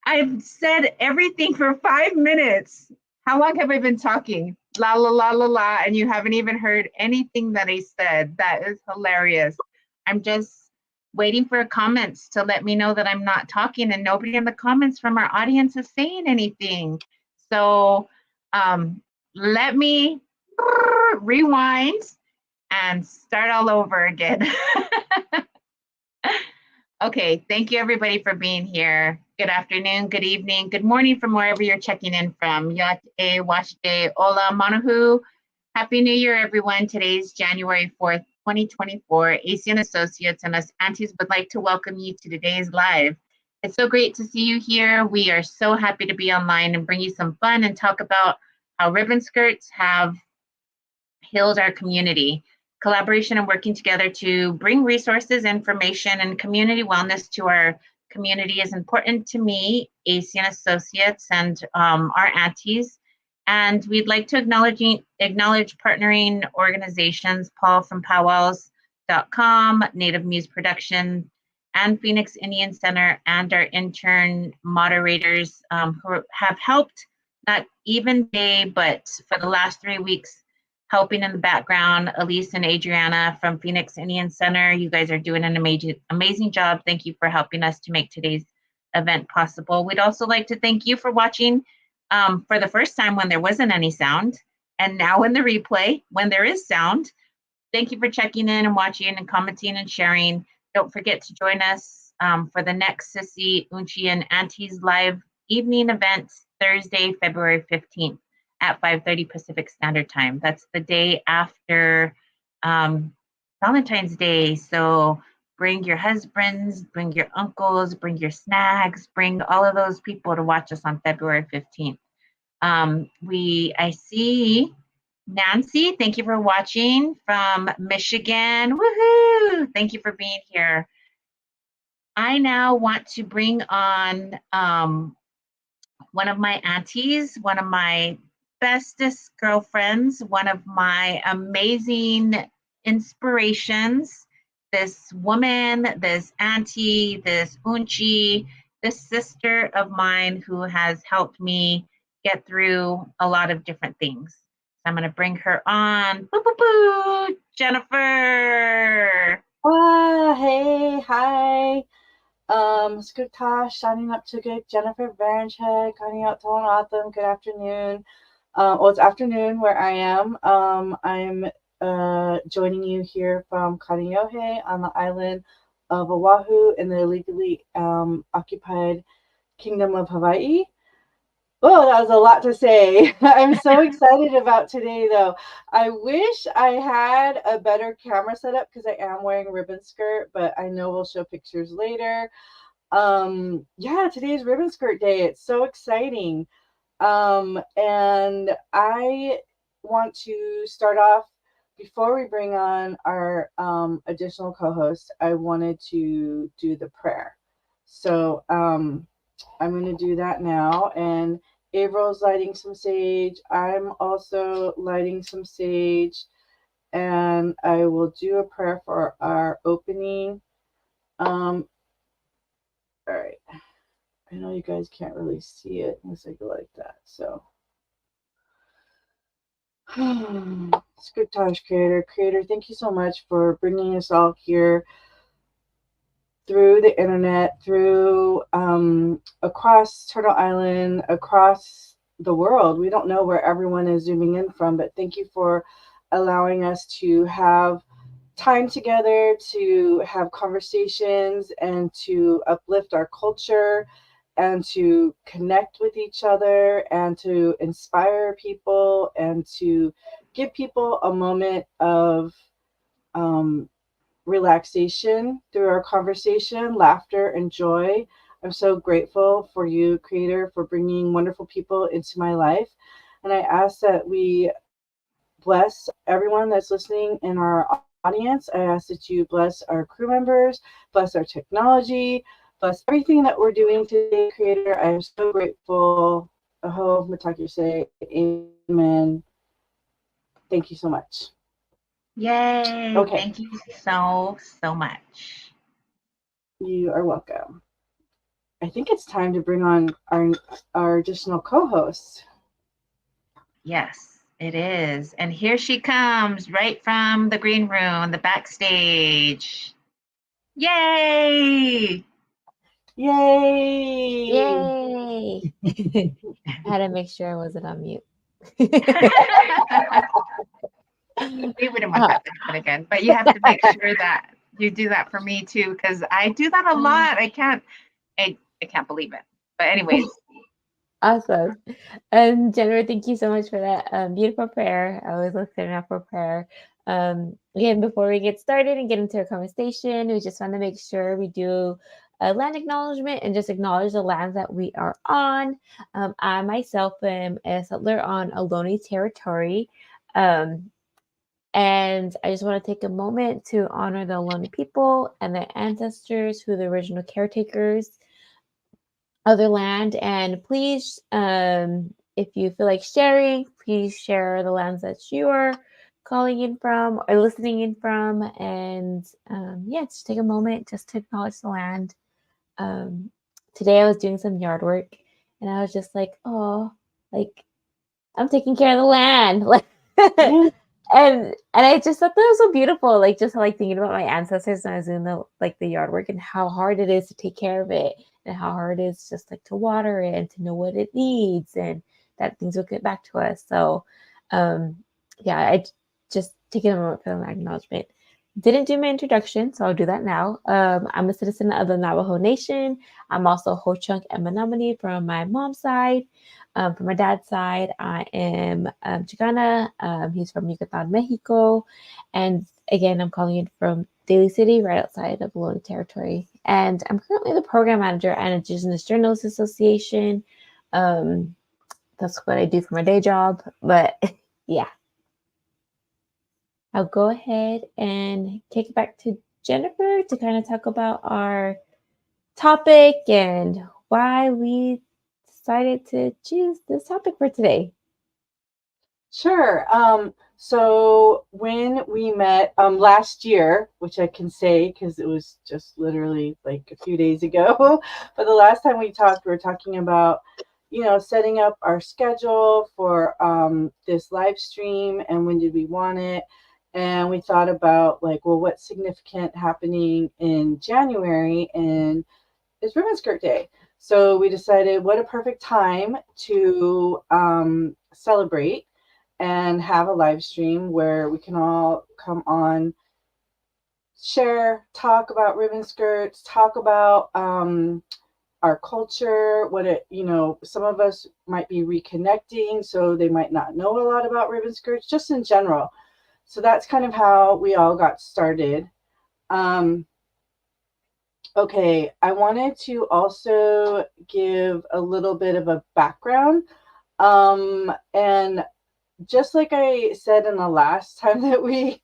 I've said everything for 5 minutes. How long have I been talking? La la la la la, and you haven't even heard anything that I said. That is hilarious. I'm just waiting for comments to let me know that I'm not talking, and nobody in the comments from our audience is saying anything. So let me rewind and start all over again. Okay, thank you everybody for being here. Good afternoon, good evening, good morning from wherever you're checking in from. Yate, Washte, Ola, Manahu. Happy New Year, everyone. Today's January 4th, 2024. ACN Associates and us Aunties would like to welcome you to today's live. It's so great to see you here. We are so happy to be online and bring you some fun and talk about how ribbon skirts have healed our community. Collaboration and working together to bring resources, information, and community wellness to our community is important to me, ACN Associates, and our Aunties. And we'd like to acknowledge partnering organizations, Paul from PowWows.com, Native Muse Production, and Phoenix Indian Center, and our intern moderators who have helped, not even day, but for the last 3 weeks, helping in the background. Elise and Adriana from Phoenix Indian Center, you guys are doing an amazing job. Thank you for helping us to make today's event possible. We'd also like to thank you for watching for the first time when there wasn't any sound, and now in the replay when there is sound. Thank you for checking in and watching and commenting and sharing. Don't forget to join us for the next Sissy, Unci, and Aunties live evening event, Thursday, February 15th. At 5:30 Pacific Standard Time. That's the day after Valentine's Day. So bring your husbands, bring your uncles, bring your snags, bring all of those people to watch us on February 15th. I see Nancy, thank you for watching from Michigan. Woohoo! Thank you for being here. I now want to bring on one of my aunties, one of my bestest girlfriends, one of my amazing inspirations. This woman, this auntie, this Unci, this sister of mine who has helped me get through a lot of different things. So I'm going to bring her on. Boo, boo, boo, Jennifer. Hey, hi. Skutash, signing up to get Jennifer Baranchek, signing out to Autumn. Good afternoon. It's afternoon where I am. I'm joining you here from Kaneohe on the island of Oahu in the illegally occupied Kingdom of Hawaii. Oh, that was a lot to say. I'm so excited about today, though. I wish I had a better camera setup because I am wearing a ribbon skirt, but I know we'll show pictures later. Yeah, today's Ribbon Skirt Day. It's so exciting. And I want to start off before we bring on our additional co-host. I wanted to do the prayer. So I'm going to do that now. And April's lighting some sage. I'm also lighting some sage. And I will do a prayer for our opening. All right. I know you guys can't really see it unless I go like that. So, Scriptage Creator, thank you so much for bringing us all here through the internet, through across Turtle Island, across the world. We don't know where everyone is zooming in from, but thank you for allowing us to have time together, to have conversations, and to uplift our culture, and to connect with each other, and to inspire people, and to give people a moment of relaxation through our conversation, laughter, and joy. I'm so grateful for you, Creator, for bringing wonderful people into my life. And I ask that we bless everyone that's listening in our audience. I ask that you bless our crew members, bless our technology, bless everything that we're doing today, Creator. I am so grateful. Aho, Mataki say, amen. Thank you so much. Yay. Okay. Thank you so much. You are welcome. I think it's time to bring on our additional co-host. Yes, it is. And here she comes right from the green room, the backstage. Yay! Yay! Yay! I had to make sure I wasn't on mute. We wouldn't want that to happen again, but you have to make sure that you do that for me too, because I do that a lot. I can't believe it. But anyways. Awesome. And Jennifer, thank you so much for that beautiful prayer. I always look there for prayer. Again, before we get started and get into our conversation, we just want to make sure we do a land acknowledgement and just acknowledge the lands that we are on. I myself am a settler on Ohlone territory. And I just want to take a moment to honor the Ohlone people and their ancestors who are the original caretakers of their land. And please, if you feel like sharing, please share the lands that you are calling in from or listening in from. And just take a moment just to acknowledge the land. Today I was doing some yard work and I was just like, oh, like I'm taking care of the land. Like and I just thought that was so beautiful, like just like thinking about my ancestors when I was doing the yard work and how hard it is to take care of it and how hard it is just like to water it and to know what it needs and that things will get back to us. So I just taking a moment for the acknowledgement. Didn't do my introduction, so I'll do that now. I'm a citizen of the Navajo Nation. I'm also Ho-Chunk and Menominee from my mom's side. From my dad's side, I am Chicana. He's from Yucatan, Mexico. And again, I'm calling in from Daly City, right outside of Ohlone Territory. And I'm currently the program manager at Indigenous Journalists Association. That's what I do for my day job. But yeah, I'll go ahead and kick it back to Jennifer to kind of talk about our topic and why we decided to choose this topic for today. Sure. So when we met last year, which I can say because it was just literally like a few days ago, but the last time we talked, we were talking about, setting up our schedule for this live stream and when did we want it. And we thought about like, well, what's significant happening in January, and it's Ribbonskirt Day. So we decided what a perfect time to celebrate and have a live stream where we can all come on, share, talk about ribbon skirts, talk about our culture, some of us might be reconnecting, so they might not know a lot about ribbon skirts, just in general. So that's kind of how we all got started. Okay, I wanted to also give a little bit of a background. And just like I said in the last time that we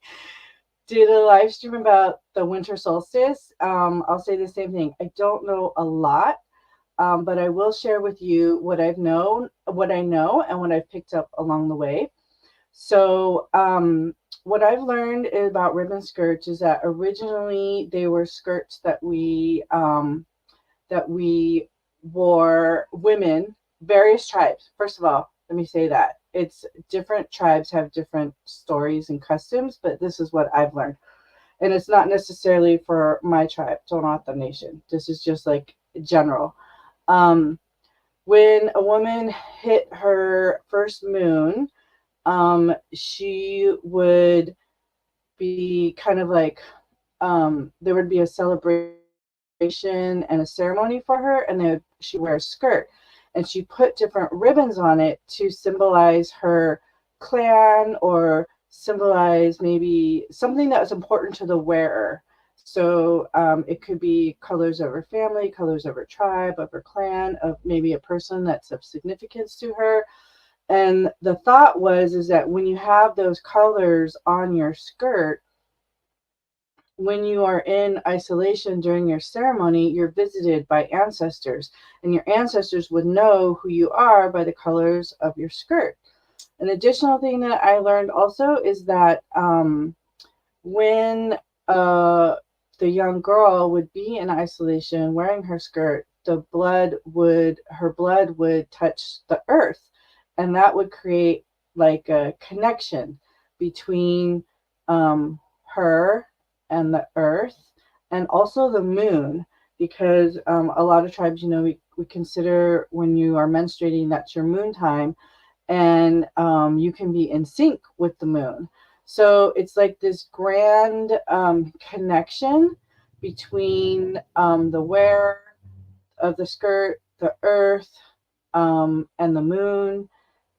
did a live stream about the winter solstice, I'll say the same thing. I don't know a lot, but I will share with you what I know, and what I've picked up along the way. So what I've learned about ribbon skirts is that originally they were skirts that we wore, women, various tribes. First of all, let me say that it's different tribes have different stories and customs, but this is what I've learned. And it's not necessarily for my tribe, Tohono Nation. This is just like general. When a woman hit her first moon, she would be kind of like, there would be a celebration and a ceremony for her, and she'd wear a skirt, and she put different ribbons on it to symbolize her clan or symbolize maybe something that was important to the wearer. So it could be colors of her family, colors of her tribe, of her clan, of maybe a person that's of significance to her. And the thought is that when you have those colors on your skirt, when you are in isolation during your ceremony, you're visited by ancestors, and your ancestors would know who you are by the colors of your skirt. An additional thing that I learned also is that when the young girl would be in isolation wearing her skirt, her blood would touch the earth, and that would create like a connection between her and the earth, and also the moon, because a lot of tribes, we consider when you are menstruating, that's your moon time, and you can be in sync with the moon. So it's like this grand connection between the wearer of the skirt, the earth, and the moon,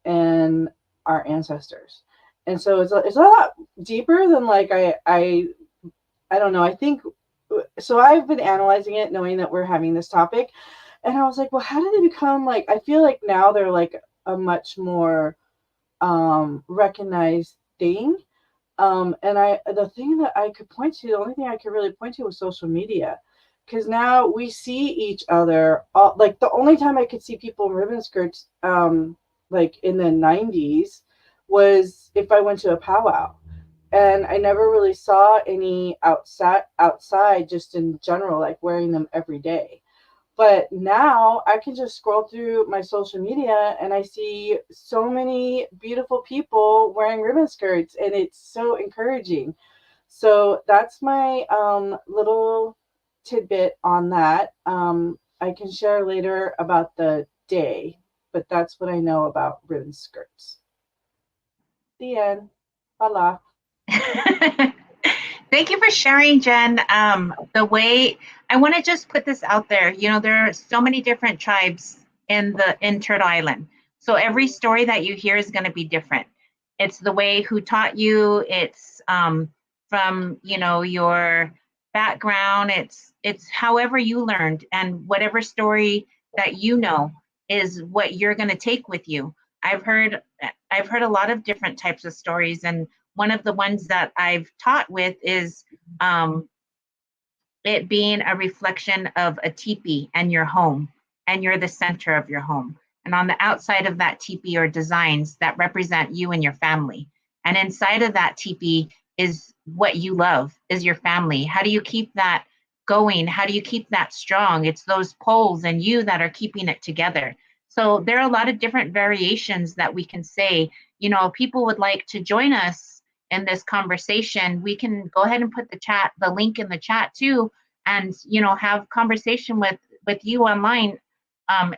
and our ancestors. And so it's a lot deeper than like I don't know. I think so. I've been analyzing it, knowing that we're having this topic, and I was like, well, how did they become like? I feel like now they're like a much more recognized thing. And the thing that I could point to, the only thing I could really point to was social media, because now we see each other. Like the only time I could see people in ribbon skirts, like in the 90s, was if I went to a powwow. And I never really saw any outside just in general, like wearing them every day. But now I can just scroll through my social media and I see so many beautiful people wearing ribbon skirts, and it's so encouraging. So that's my little tidbit on that. I can share later about the day, but that's what I know about ribbon skirts. The end. Voila. Thank you for sharing, Jen. The way I want to just put this out there, there are so many different tribes in Turtle Island. So every story that you hear is going to be different. It's the way who taught you. It's from from, you know, your background. It's however you learned, and whatever story that you know is what you're going to take with you. I've heard a lot of different types of stories, and one of the ones that I've taught with is it being a reflection of a teepee and your home, and you're the center of your home. And on the outside of that teepee are designs that represent you and your family. And inside of that teepee is what you love, is your family. How do you keep that going? How do you keep that strong? It's those poles and you that are keeping it together. So there are a lot of different variations that we can say. You know, if people would like to join us in this conversation, we can go ahead and put the link in the chat too, and, you know, have conversation with you online,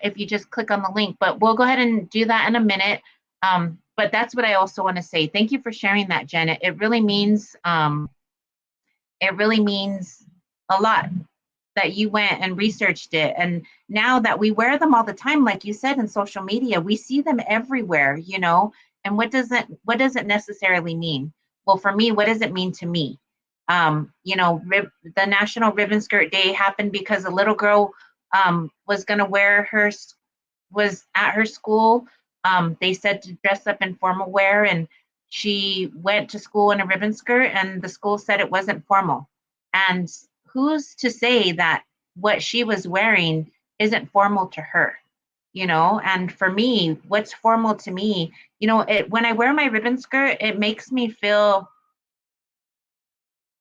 if you just click on the link. But we'll go ahead and do that in a minute. But that's what I also want to say. Thank you for sharing that, Janet. It really means a lot that you went and researched it. And now that we wear them all the time, like you said, in social media, we see them everywhere, you know. And what does it necessarily mean? Well, for me, what does it mean to me? You know, the National Ribbonskirt Day happened because a little girl was going to was at her school. They said to dress up in formal wear, and she went to school in a ribbon skirt, and the school said it wasn't formal. And who's to say that what she was wearing isn't formal to her? You know, and for me, what's formal to me, you know, when I wear my ribbon skirt, it makes me feel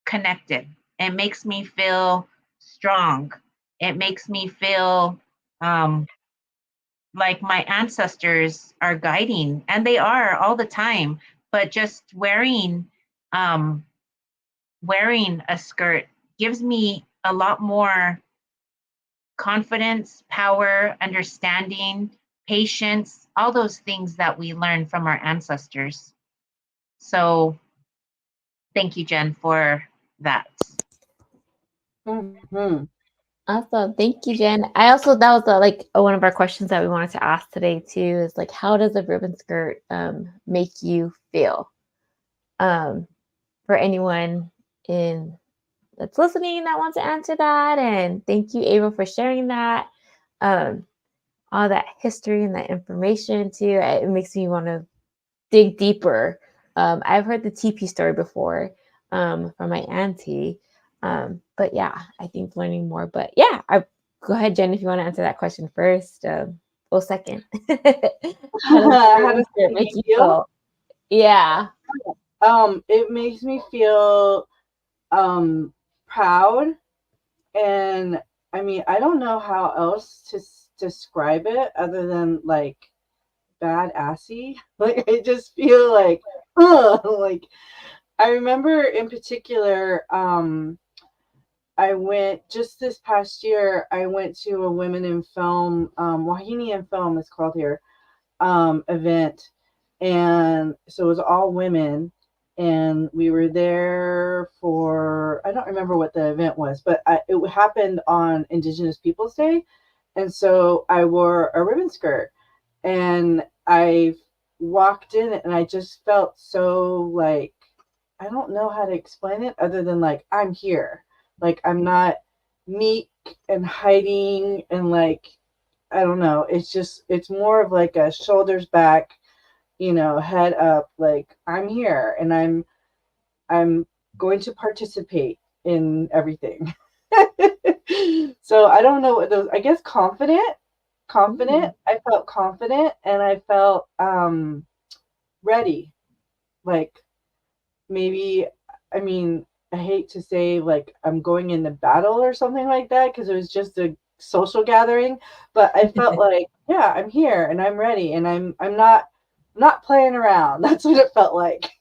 connected. It makes me feel strong. It makes me feel like my ancestors are guiding, and they are all the time. But just wearing a skirt gives me a lot more confidence, power, understanding, patience, all those things that we learn from our ancestors. So thank you, Jen, for that. Mm-hmm. Awesome. Thank you, Jen. That was like one of our questions that we wanted to ask today too, is like, how does a ribbon skirt make you feel? For anyone that's listening that wants to answer that. And thank you, Ava, for sharing that. All that history and that information too. It makes me want to dig deeper. I've heard the TP story before from my auntie. But yeah, I think learning more. But yeah, go ahead, Jen, if you want to answer that question first. Well, second. How does it make you feel? Yeah. It makes me feel proud, and I mean, I don't know how else to describe it other than like badassy. Like, I just feel like, like, I remember in particular, I went just this past year, I went to a Women in Film, Wahine in Film is called here, event. And so it was all women. And we were there for, I don't remember what the event was, but it happened on Indigenous Peoples Day. And so I wore a ribbon skirt. And I walked in and I just felt so like, I don't know how to explain it other than like, I'm here. Like, I'm not meek and hiding and like, I don't know. It's more of like a shoulders back, you know, head up, like, I'm here and I'm going to participate in everything. So I don't know what those, I guess confident. I felt confident and I felt ready. Like, maybe, I mean, I hate to say like I'm going into battle or something like that because it was just a social gathering, but I felt like, yeah, I'm here and I'm ready and I'm not playing around. That's what it felt like.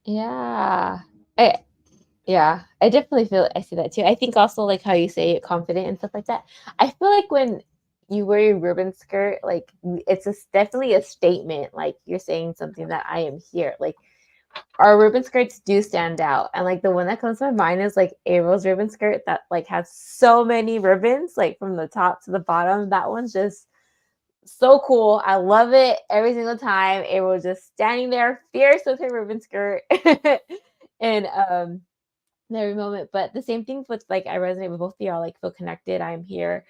Yeah. I definitely I see that too. I think also like how you say it, confident and stuff like that. I feel like when you wear your ribbon skirt, like it's definitely a statement. Like you're saying something that I am here. Like our ribbon skirts do stand out. And like the one that comes to my mind is like April's ribbon skirt that like has so many ribbons, like from the top to the bottom. That one's just so cool. I love it every single time. April just standing there fierce with her ribbon skirt. in every moment. But the same thing with like I resonate with both of y'all, like feel connected. I'm here.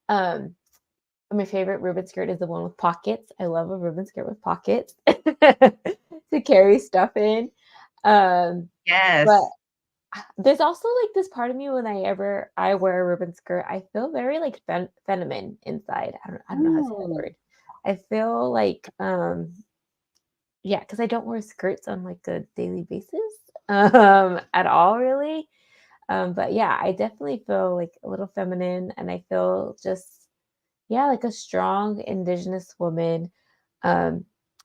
My favorite ribbon skirt is the one with pockets. I love a ribbon skirt with pockets to carry stuff in. Yes. But there's also like this part of me when I wear a ribbon skirt, I feel very like feminine inside. I don't know how to say that word. I feel like yeah, because I don't wear skirts on like a daily basis at all really. But yeah, I definitely feel like a little feminine, and I feel just yeah, like a strong indigenous woman.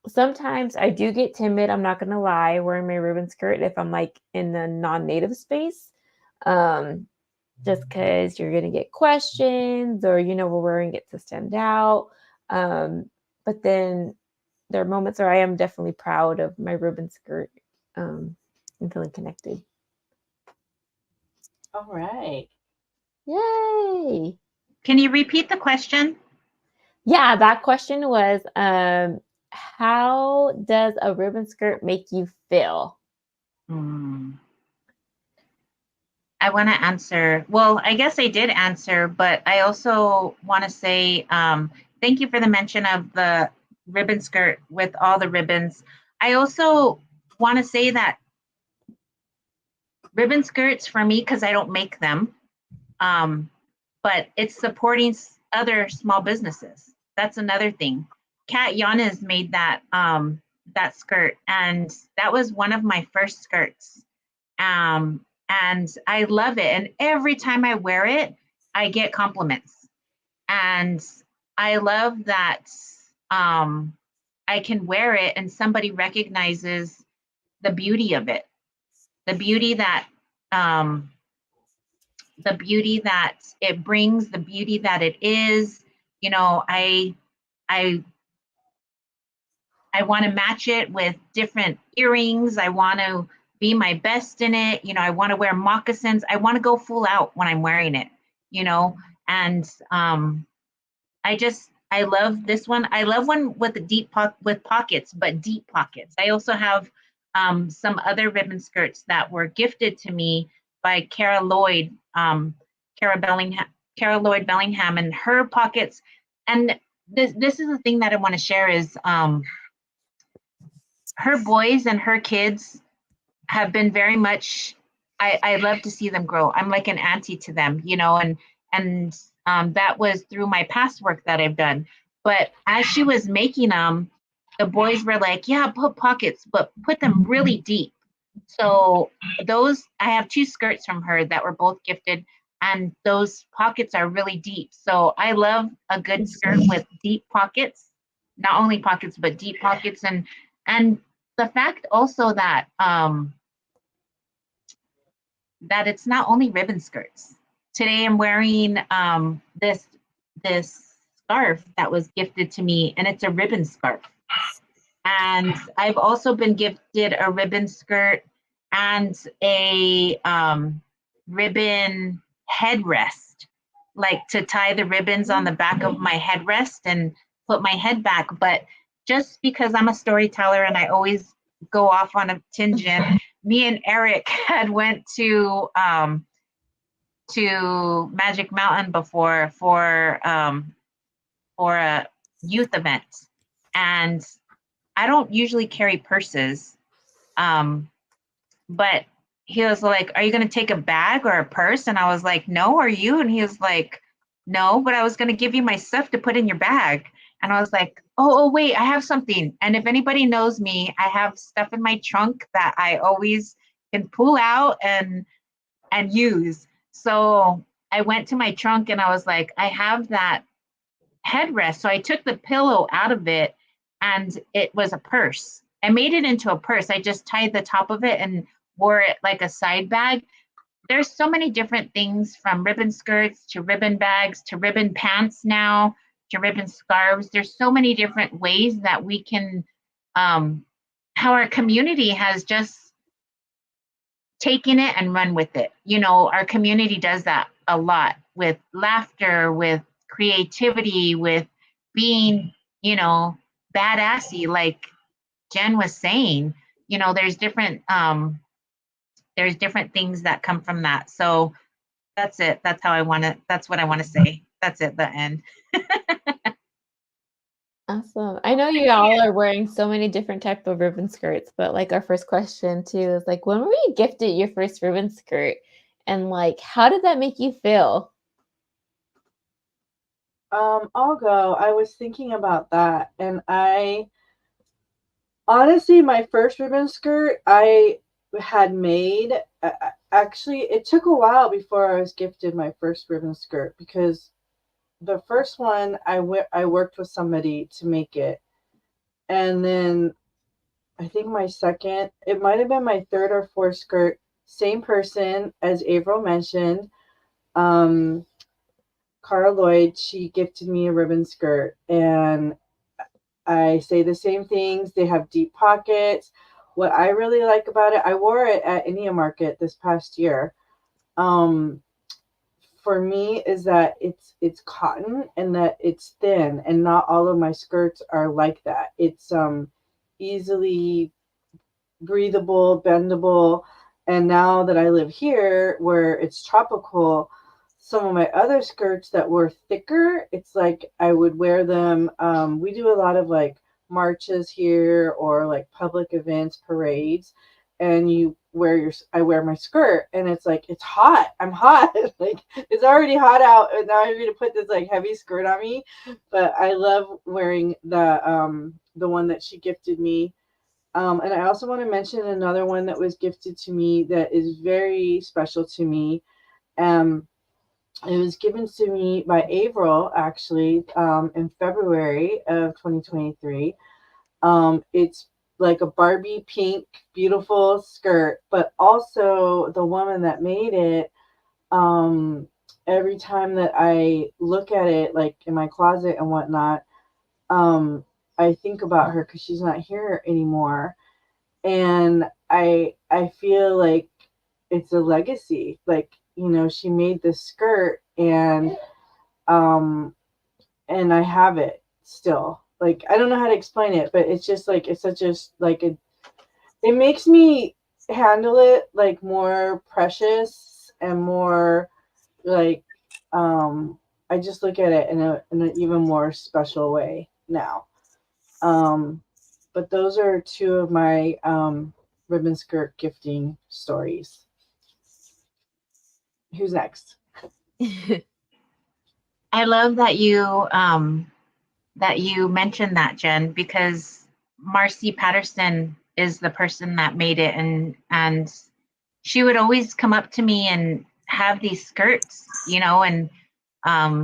Sometimes I do get timid, I'm not gonna lie, wearing my ribbon skirt if I'm like in a non-native space. Just because you're gonna get questions, or you know, we're wearing it to stand out. But then there are moments where I am definitely proud of my ribbon skirt, and feeling connected. All right. Yay! Can you repeat the question? Yeah, that question was, how does a ribbon skirt make you feel? I want to answer. Well, I guess I did answer, but I also want to say thank you for the mention of the ribbon skirt with all the ribbons. I also want to say that ribbon skirts for me, because I don't make them, but it's supporting other small businesses. That's another thing. Kat Yanes made that that skirt, and that was one of my first skirts. And I love it. And every time I wear it, I get compliments. And I love that I can wear it and somebody recognizes the beauty of it, the beauty that um, the beauty that it brings, the beauty that it is. You know, I I want to match it with different earrings. I want to be my best in it. You know, I want to wear moccasins. I want to go full out when I'm wearing it, you know, and I love this one. I love one with the with pockets, but deep pockets. I also have some other ribbon skirts that were gifted to me by Cara Lloyd, Cara Lloyd Bellingham, and her pockets. And this is the thing that I want to share is her boys and her kids have been very much. I love to see them grow. I'm like an auntie to them, you know, and that was through my past work that I've done. But as she was making them, the boys were like, "Yeah, put pockets, but put them really deep." So those I have two skirts from her that were both gifted, and those pockets are really deep. So I love a good skirt with deep pockets, not only pockets but deep pockets, and the fact also that that it's not only ribbon skirts. Today I'm wearing this scarf that was gifted to me, and it's a ribbon scarf. And I've also been gifted a ribbon skirt and a ribbon headrest, like to tie the ribbons on the back of my headrest and put my head back. But just because I'm a storyteller and I always go off on a tangent, me and Eric had went to Magic Mountain before for a youth event, and I don't usually carry purses, but he was like, "Are you going to take a bag or a purse?" And I was like, "No, are you?" And he was like, "No, but I was going to give you my stuff to put in your bag." And I was like, "Oh, wait, I have something." And if anybody knows me, I have stuff in my trunk that I always can pull out and use. So I went to my trunk and I was like, "I have that headrest." So I took the pillow out of it and it was a purse. I made it into a purse. I just tied the top of it and wore it like a side bag. There's so many different things, from ribbon skirts to ribbon bags to ribbon pants now to ribbon scarves. There's so many different ways that we can, how our community has just taken it and run with it. You know, our community does that a lot with laughter, with creativity, with being, you know, badassy, like Jen was saying. You know, there's different there's different things that come from that. So that's it. That's what I want to say. That's it, the end. Awesome. I know you all are wearing so many different type of ribbon skirts, but like our first question too is like, when were you gifted your first ribbon skirt? And like, how did that make you feel? I'll go. I was thinking about that, and I honestly, my first ribbon skirt I had made. Actually, it took a while before I was gifted my first ribbon skirt because the first one I worked with somebody to make it, and then I think my second, it might have been my third or fourth skirt, same person as April mentioned. Um, Cara Lloyd, she gifted me a ribbon skirt, and I say the same things. They have deep pockets. What I really like about it, I wore it at India Market this past year. Um, for me, is that it's cotton and that it's thin, and not all of my skirts are like that. It's easily breathable, bendable. And now that I live here where it's tropical, some of my other skirts that were thicker, it's like I would wear them. We do a lot of like marches here or like public events, parades, and I wear my skirt and it's like, it's hot. I'm hot. Like it's already hot out. And now I'm going to put this like heavy skirt on me. But I love wearing the one that she gifted me. And I also want to mention another one that was gifted to me that is very special to me. Um, it was given to me by Avril, actually, in February of 2023. It's like a Barbie pink, beautiful skirt, but also the woman that made it, every time that I look at it, like in my closet and whatnot, I think about her because she's not here anymore, and I feel like it's a legacy. Like, she made this skirt, and I have it still. Like, I don't know how to explain it, but it's just like it's such a like it makes me handle it like more precious and more like I just look at it in an even more special way now. But those are two of my ribbon skirt gifting stories. Who's next? I love that you mentioned that, Jen, because Marcy Patterson is the person that made it, and she would always come up to me and have these skirts, and I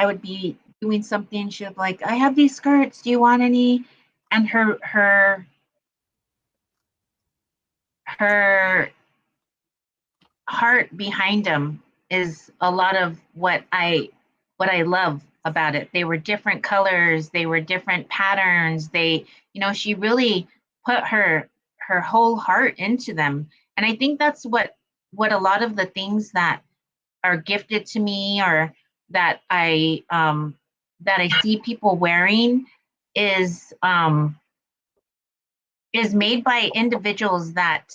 would be doing something. She'd be like, "I have these skirts. Do you want any?" And her heart behind them is a lot of what I love about it. They were different colors, they were different patterns. She really put her whole heart into them. And I think that's what a lot of the things that are gifted to me, or that I see people wearing, is made by individuals that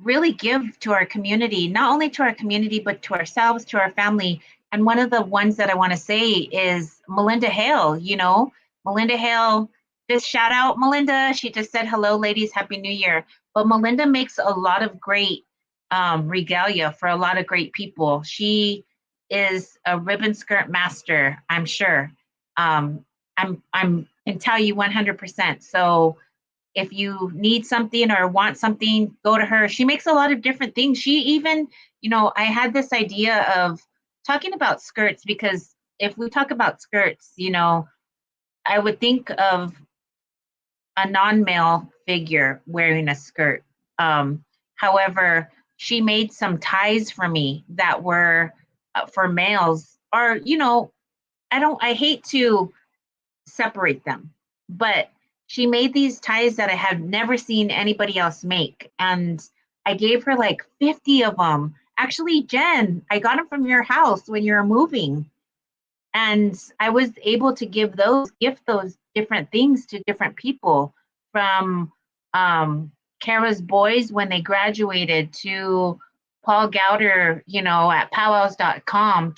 really give to our community, not only to our community, but to ourselves, to our family. And one of the ones that I want to say is Melinda Hale. Melinda Hale, just shout out Melinda. She just said, "Hello, ladies, Happy New Year." But Melinda makes a lot of great regalia for a lot of great people. She is a ribbon skirt master, I'm sure. I'm can tell you 100%. So if you need something or want something, go to her. She makes a lot of different things. She even, I had this idea of talking about skirts, because if we talk about skirts, I would think of a non-male figure wearing a skirt. However, she made some ties for me that were for males, or, I hate to separate them, but she made these ties that I had never seen anybody else make. And I gave her like 50 of them. Actually, Jen, I got them from your house when you were moving. And I was able to gift those different things to different people, from Kara's boys when they graduated, to Paul Gowder, at PowWows.com,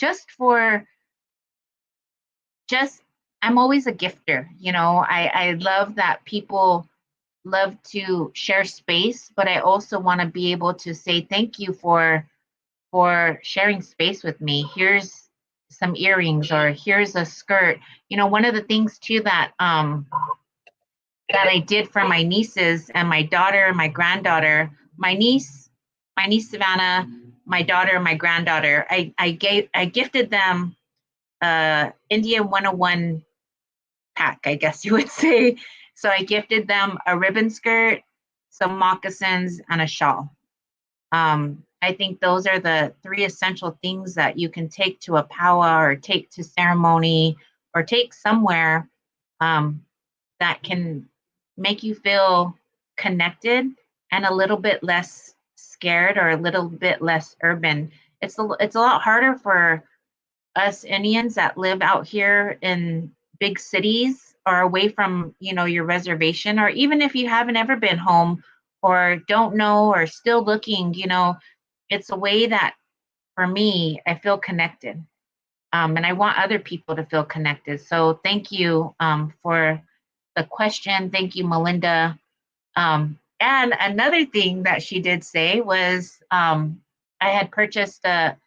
I'm always a gifter. I love that people love to share space, but I also want to be able to say thank you for sharing space with me. Here's some earrings, or here's a skirt. One of the things too that I did for my nieces and my daughter and my granddaughter, my niece Savannah, my daughter and my granddaughter, I gifted them India 101 pack, I guess you would say. So I gifted them a ribbon skirt, some moccasins, and a shawl. I think those are the 3 essential things that you can take to a powwow, or take to ceremony, or take somewhere that can make you feel connected and a little bit less scared, or a little bit less urban. It's a lot harder for us Indians that live out here in big cities, or away from your reservation, or even if you haven't ever been home, or don't know, or still looking. It's a way that, for me, I feel connected, and I want other people to feel connected. So thank you for the question. Thank you, Melinda. And another thing that she did say was, I had purchased a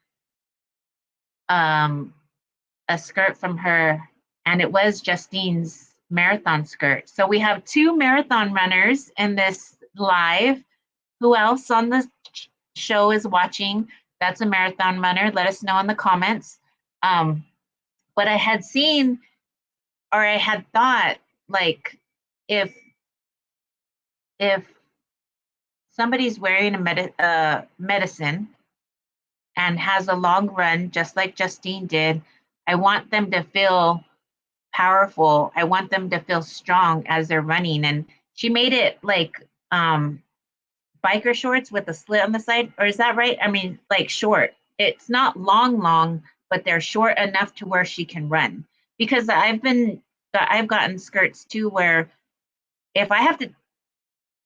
skirt from her, and it was Justine's marathon skirt. So we have 2 marathon runners in this live. Who else on the show is watching that's a marathon runner? Let us know in the comments. But I had seen, or I had thought, like, if somebody's wearing a medicine and has a long run, just like Justine did, I want them to feel powerful. I want them to feel strong as they're running. And she made it like biker shorts with a slit on the side, or is that right? I mean, like short. It's not long, but they're short enough to where she can run. Because I've gotten skirts too, where if I have to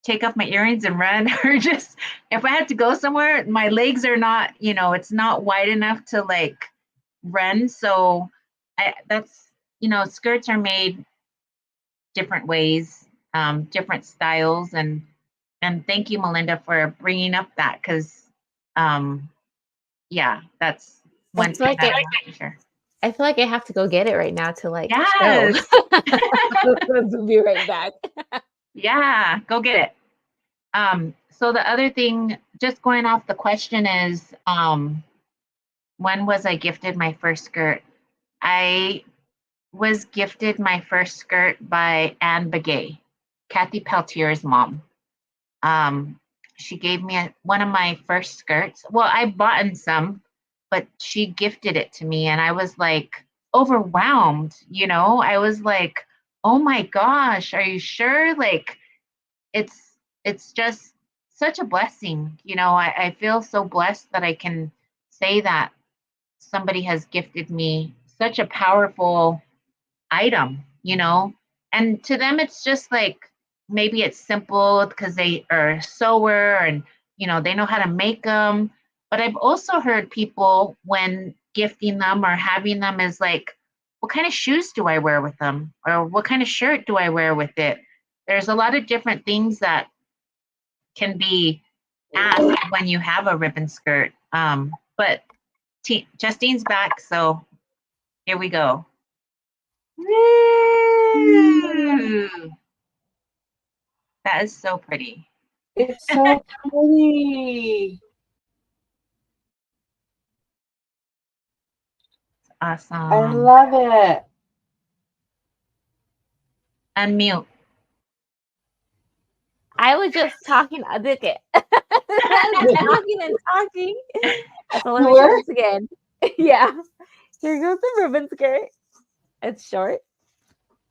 take off my earrings and run, or just if I have to go somewhere, my legs are not, it's not wide enough to like run. So skirts are made different ways, different styles, and thank you, Melinda, for bringing up that, because that's one thing that I want to share. I feel like I have to go get it right now to like Yes. We'll be right back. Yeah, go get it. So the other thing, just going off the question, is when was I gifted my first skirt? I was gifted my first skirt by Anne Begay, Kathy Peltier's mom. She gave me one of my first skirts. Well, I bought some, but she gifted it to me, and I was like overwhelmed. I was like, oh my gosh, are you sure? Like, it's just such a blessing. I feel so blessed that I can say that somebody has gifted me such a powerful item, and to them it's just like, maybe it's simple because they are a sewer, and they know how to make them. But I've also heard people, when gifting them or having them, is like, what kind of shoes do I wear with them, or what kind of shirt do I wear with it? There's a lot of different things that can be asked when you have a ribbon skirt. But Justine's back, so here we go. Woo! That is so pretty. It's so pretty. Awesome. I love it. Unmute. I was just talking. I did it. I was talking and talking. So let me do this again. Yeah. Here goes the ribbon skirt. It's short,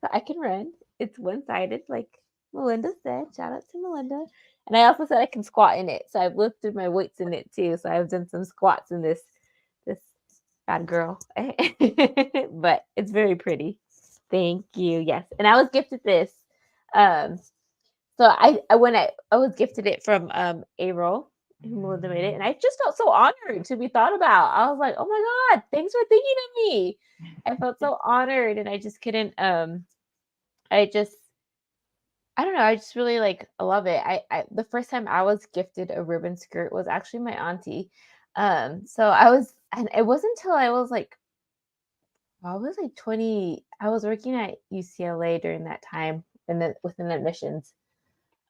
so I can run. It's one-sided, like Melinda said. Shout out to Melinda. And I also said I can squat in it, so I've lifted my weights in it too. So I've done some squats in this bad girl. But it's very pretty. Thank you. Yes, and I was gifted this. So I when I was gifted it from April, who Melinda made it, and I just felt so honored to be thought about. I was like, oh my God, thanks for thinking of me. I felt so honored, and I just couldn't I don't know, I just really like love it. I the first time I was gifted a ribbon skirt was actually my auntie. So I was, and it wasn't until I was like, I was like 20. I was working at UCLA during that time, and then within admissions.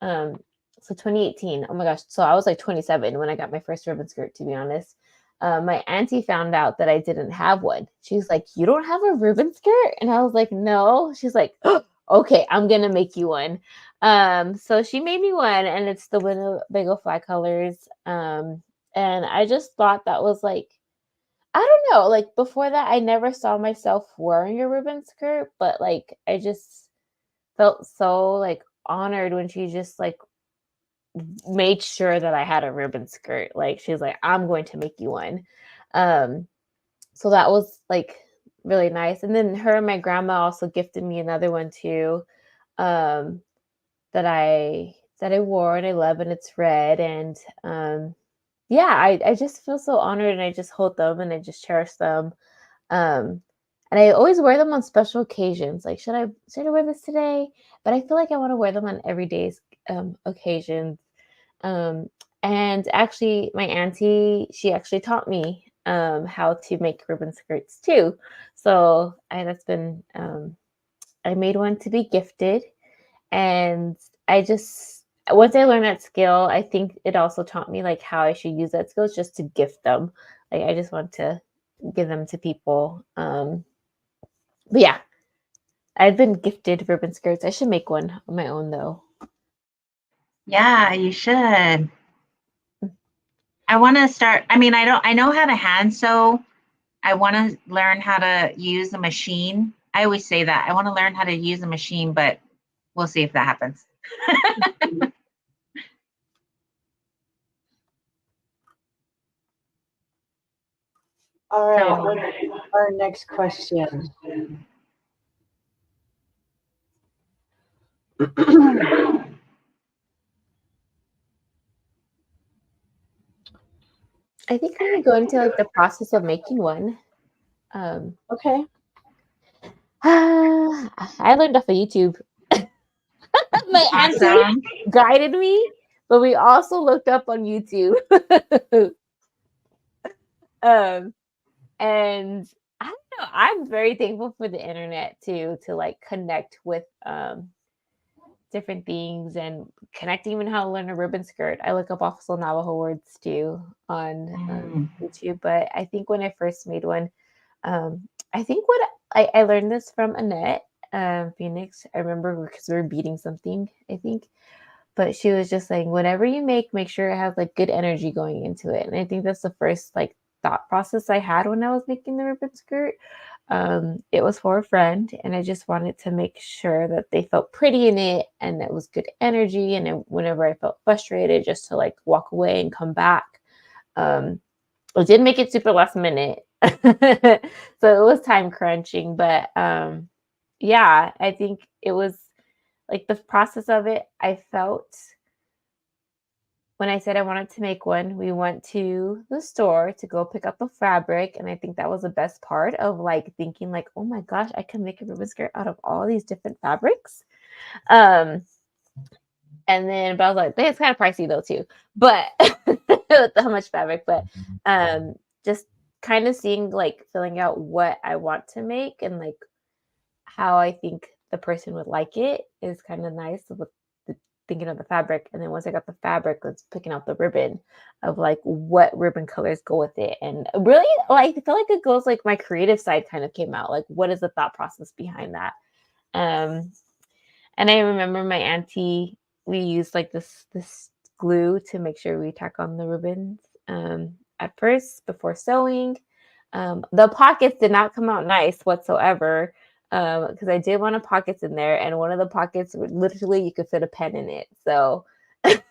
Um, so 2018. Oh my gosh. So I was like 27 when I got my first ribbon skirt, to be honest. My auntie found out that I didn't have one. She's like, "You don't have a ribbon skirt?" And I was like, "No." She's like, oh, "Okay, I'm gonna make you one." So she made me one, and it's the Winnebago flag colors. And I just thought that was like, I don't know, like before that, I never saw myself wearing a ribbon skirt, but like I just felt so like honored when she just like made sure that I had a ribbon skirt. Like she's like, "I'm going to make you one." Um, so that was like really nice. And then her and my grandma also gifted me another one too, um, that I wore and I love, and it's red. And yeah, I just feel so honored, and I just hold them and I just cherish them. Um, and I always wear them on special occasions. Like, should I wear this today? But I feel like I want to wear them on everyday occasions. Um, and actually, my auntie, she actually taught me how to make ribbon skirts too. So that's been I made one to be gifted, and I just once I learned that skill, I think it also taught me like how I should use that skill just to gift them. Like I just want to give them to people. But yeah, I've been gifted ribbon skirts. I should make one on my own though. Yeah, you should. I want to start. I mean, I know how to hand sew. I want to learn how to use a machine. I always say that. I want to learn how to use a machine, but we'll see if that happens. All right, what's our next question? I think I'm gonna go into like the process of making one. Okay. I learned off of YouTube. My auntie Awesome. guided me, but we also looked up on YouTube. And I don't know. I'm very thankful for the internet too, to like connect with different things and connect even how to learn a ribbon skirt. I look up also Navajo words too on YouTube. But I think when I first made one, I think what I learned this from Annette Phoenix. I remember because we were beating something, I think. But she was just saying, whatever you make sure it has like good energy going into it. And I think that's the first like thought process I had when I was making the ribbon skirt. It was for a friend, and I just wanted to make sure that they felt pretty in it and it was good energy. And whenever I felt frustrated, just to like walk away and come back. I did make it super last minute. So it was time crunching, but yeah, I think it was like the process of it. I felt when I said I wanted to make one, we went to the store to go pick up the fabric. And I think that was the best part of like thinking like, oh my gosh, I can make a ribbon skirt out of all these different fabrics. And then, but I was like, it's kind of pricey though too, but with how much fabric, but just kind of seeing like filling out what I want to make and like how I think the person would like it is kind of nice with thinking of the fabric. And then once I got the fabric, let's picking out the ribbon of like what ribbon colors go with it. And really, like, I feel like it goes like my creative side kind of came out. Like, what is the thought process behind that? And I remember my auntie, we used like this glue to make sure we tack on the ribbons at first before sewing. The pockets did not come out nice whatsoever. Because I did want pockets in there, and one of the pockets literally you could fit a pen in it. So I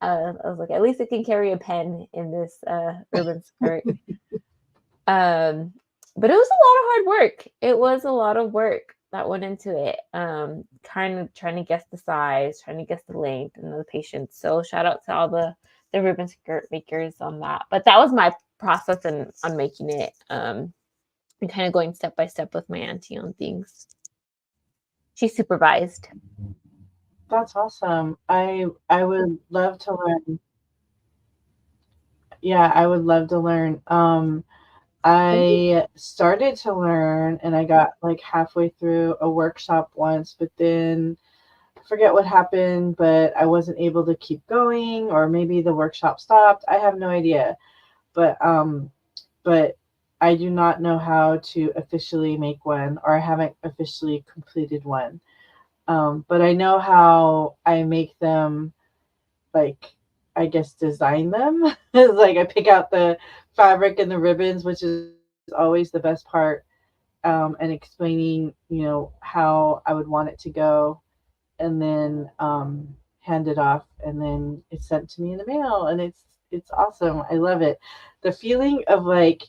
was like, at least it can carry a pen in this ribbon skirt. But it was a lot of hard work. It was a lot of work. that went into it. Kind of trying to guess the size, trying to guess the length and the patience. So shout out to all the ribbon skirt makers on that. But that was my process on making it. And kind of going step by step with my auntie on things. She supervised. That's awesome. I would love to learn. Yeah, I would love to learn. I started to learn and I got like halfway through a workshop once, but then I forget what happened, but I wasn't able to keep going, or maybe the workshop stopped. I have no idea. But I do not know how to officially make one, or I haven't officially completed one. But I know how I make them, like, I guess design them. Like I pick out the fabric and the ribbons, which is always the best part, and explaining, how I would want it to go, and then hand it off, and then it's sent to me in the mail, and it's awesome. I love it. The feeling of like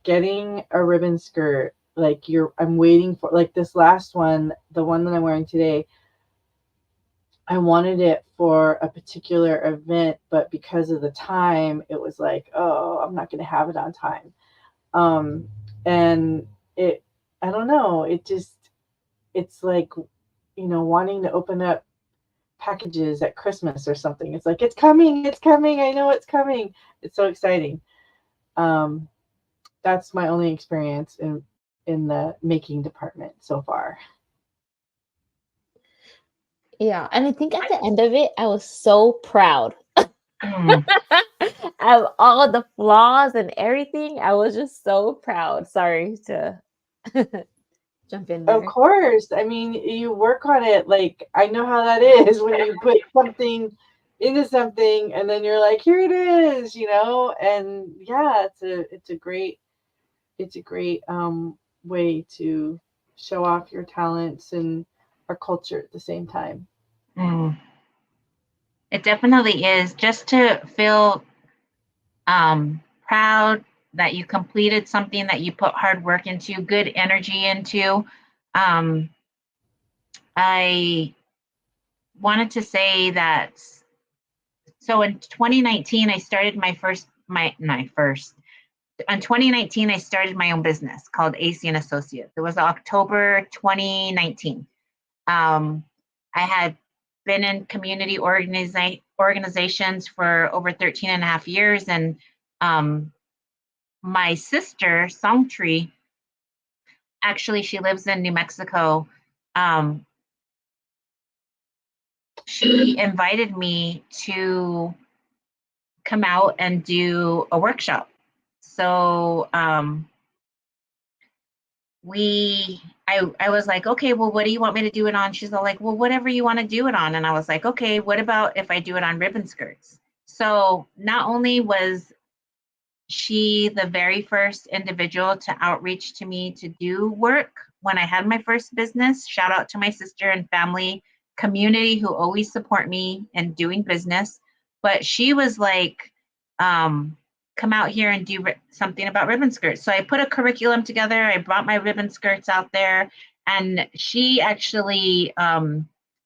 getting a ribbon skirt, like I'm waiting for, like, this last one, the one that I'm wearing today. I wanted it for a particular event, but because of the time, it was like, oh, I'm not going to have it on time. And I don't know, it's like, wanting to open up packages at Christmas or something. It's like, it's coming, it's coming. I know it's coming. It's so exciting. That's my only experience in the making department so far. Yeah, and I think at the end of it, I was so proud Mm. of all the flaws and everything. I was just so proud. Sorry to jump in there. Of course. I mean, you work on it. Like, I know how that is when you put something into something and then you're like, here it is, and yeah, it's a great way to show off your talents and our culture at the same time. Mm. It definitely is, just to feel proud that you completed something that you put hard work into, good energy into. I wanted to say that, so in 2019, I started in 2019, I started my own business called AC and Associates. It was October 2019. I had been in community organizations for over 13 and a half years. And my sister, Songtree, actually, she lives in New Mexico. She invited me to come out and do a workshop. So I was like, okay, well, what do you want me to do it on? She's all like, well, whatever you want to do it on. And I was like, okay, what about if I do it on ribbon skirts? So not only was she the very first individual to outreach to me to do work when I had my first business, shout out to my sister and family community who always support me in doing business. But she was like, come out here and do something about ribbon skirts. So I put a curriculum together. I brought my ribbon skirts out there, and she actually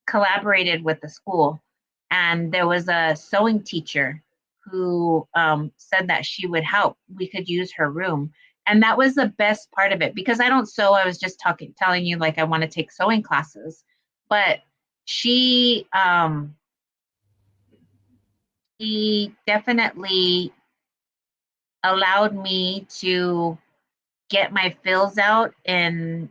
collaborated with the school. And there was a sewing teacher who said that she would help. We could use her room. And that was the best part of it, because I don't sew. I was just telling you, like, I want to take sewing classes. But she definitely allowed me to get my fills out in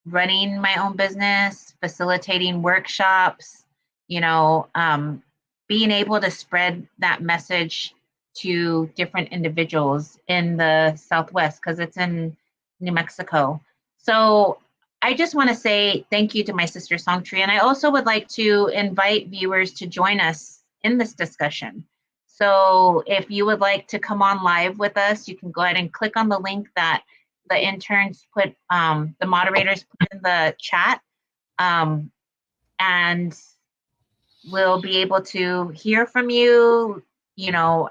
running my own business, facilitating workshops, being able to spread that message to different individuals in the Southwest, because it's in New Mexico. So I just want to say thank you to my sister Songtree. And I also would like to invite viewers to join us in this discussion. So if you would like to come on live with us, you can go ahead and click on the link that the interns put, the moderators put in the chat, and we'll be able to hear from you,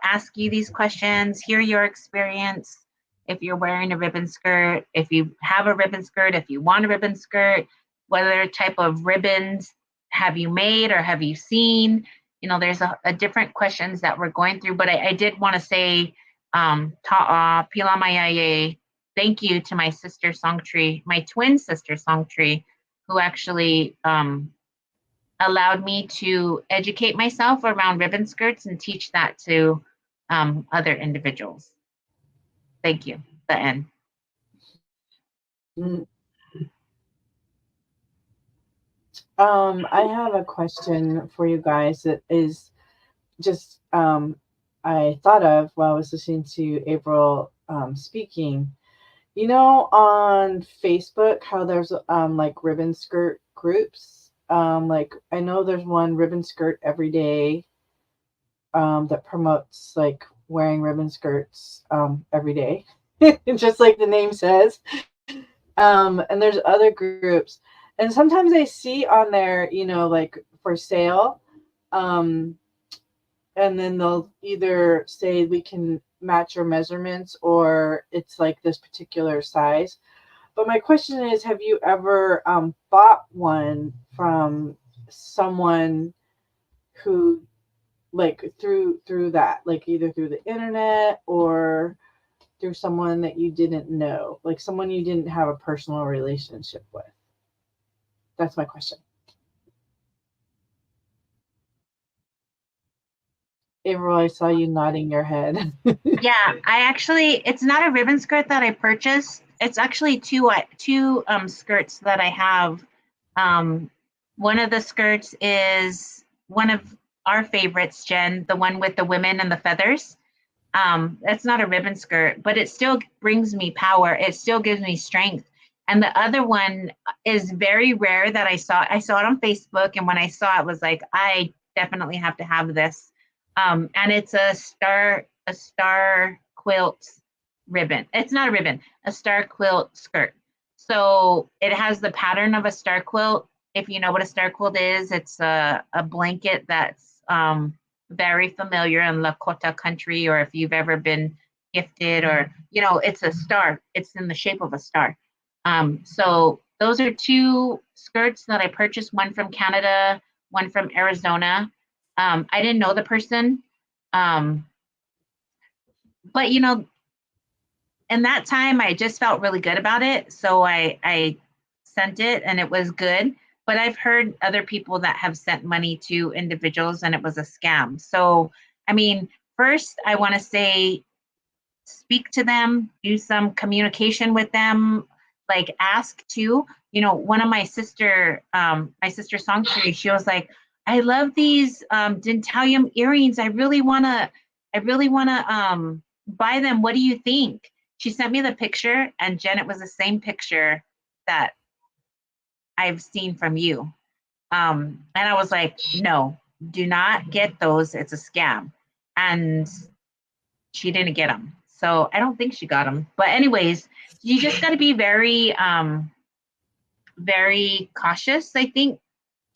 ask you these questions, hear your experience. If you're wearing a ribbon skirt, if you have a ribbon skirt, if you want a ribbon skirt, what other type of ribbons have you made or have you seen? There's a different questions that we're going through, but I did want to say, ta'a, pila mayaye, thank you to my sister Songtree, my twin sister Songtree, who actually allowed me to educate myself around ribbon skirts and teach that to other individuals. Thank you. The end. I have a question for you guys that is just I thought of while I was listening to April speaking. On Facebook, how there's like ribbon skirt groups. Like I know there's one ribbon skirt every day that promotes like wearing ribbon skirts every day, just like the name says. And there's other groups, and sometimes I see on there, like for sale, and then they'll either say we can match your measurements or it's like this particular size. But my question is, have you ever bought one from someone who, like, through that, like either through the internet or through someone that you didn't know, like someone you didn't have a personal relationship with? That's my question. April, I saw you nodding your head. Yeah, it's not a ribbon skirt that I purchased. It's actually two skirts that I have. One of the skirts is one of our favorites, Jen, the one with the women and the feathers. That's not a ribbon skirt, but it still brings me power. It still gives me strength. And the other one is very rare that I saw. I saw it on Facebook, and when I saw it, was like, I definitely have to have this. And it's a star quilt ribbon. It's not a ribbon, a star quilt skirt. So it has the pattern of a star quilt. If you know what a star quilt is, it's a blanket that's very familiar in Lakota country, or if you've ever been gifted, or, it's a star. It's in the shape of a star. So those are two skirts that I purchased, one from Canada, one from Arizona. I didn't know the person, but in that time I just felt really good about it, so I sent it and it was good. But I've heard other people that have sent money to individuals and it was a scam. So I mean, first I want to say, speak to them, do some communication with them, like ask too. One of my sister Songtree, she was like, I love these dentalium earrings. I really wanna buy them. What do you think? She sent me the picture, and Jen, it was the same picture that I've seen from you. And I was like, no, do not get those. It's a scam. And she didn't get them. So I don't think she got them. But anyways, you just got to be very, very cautious, I think,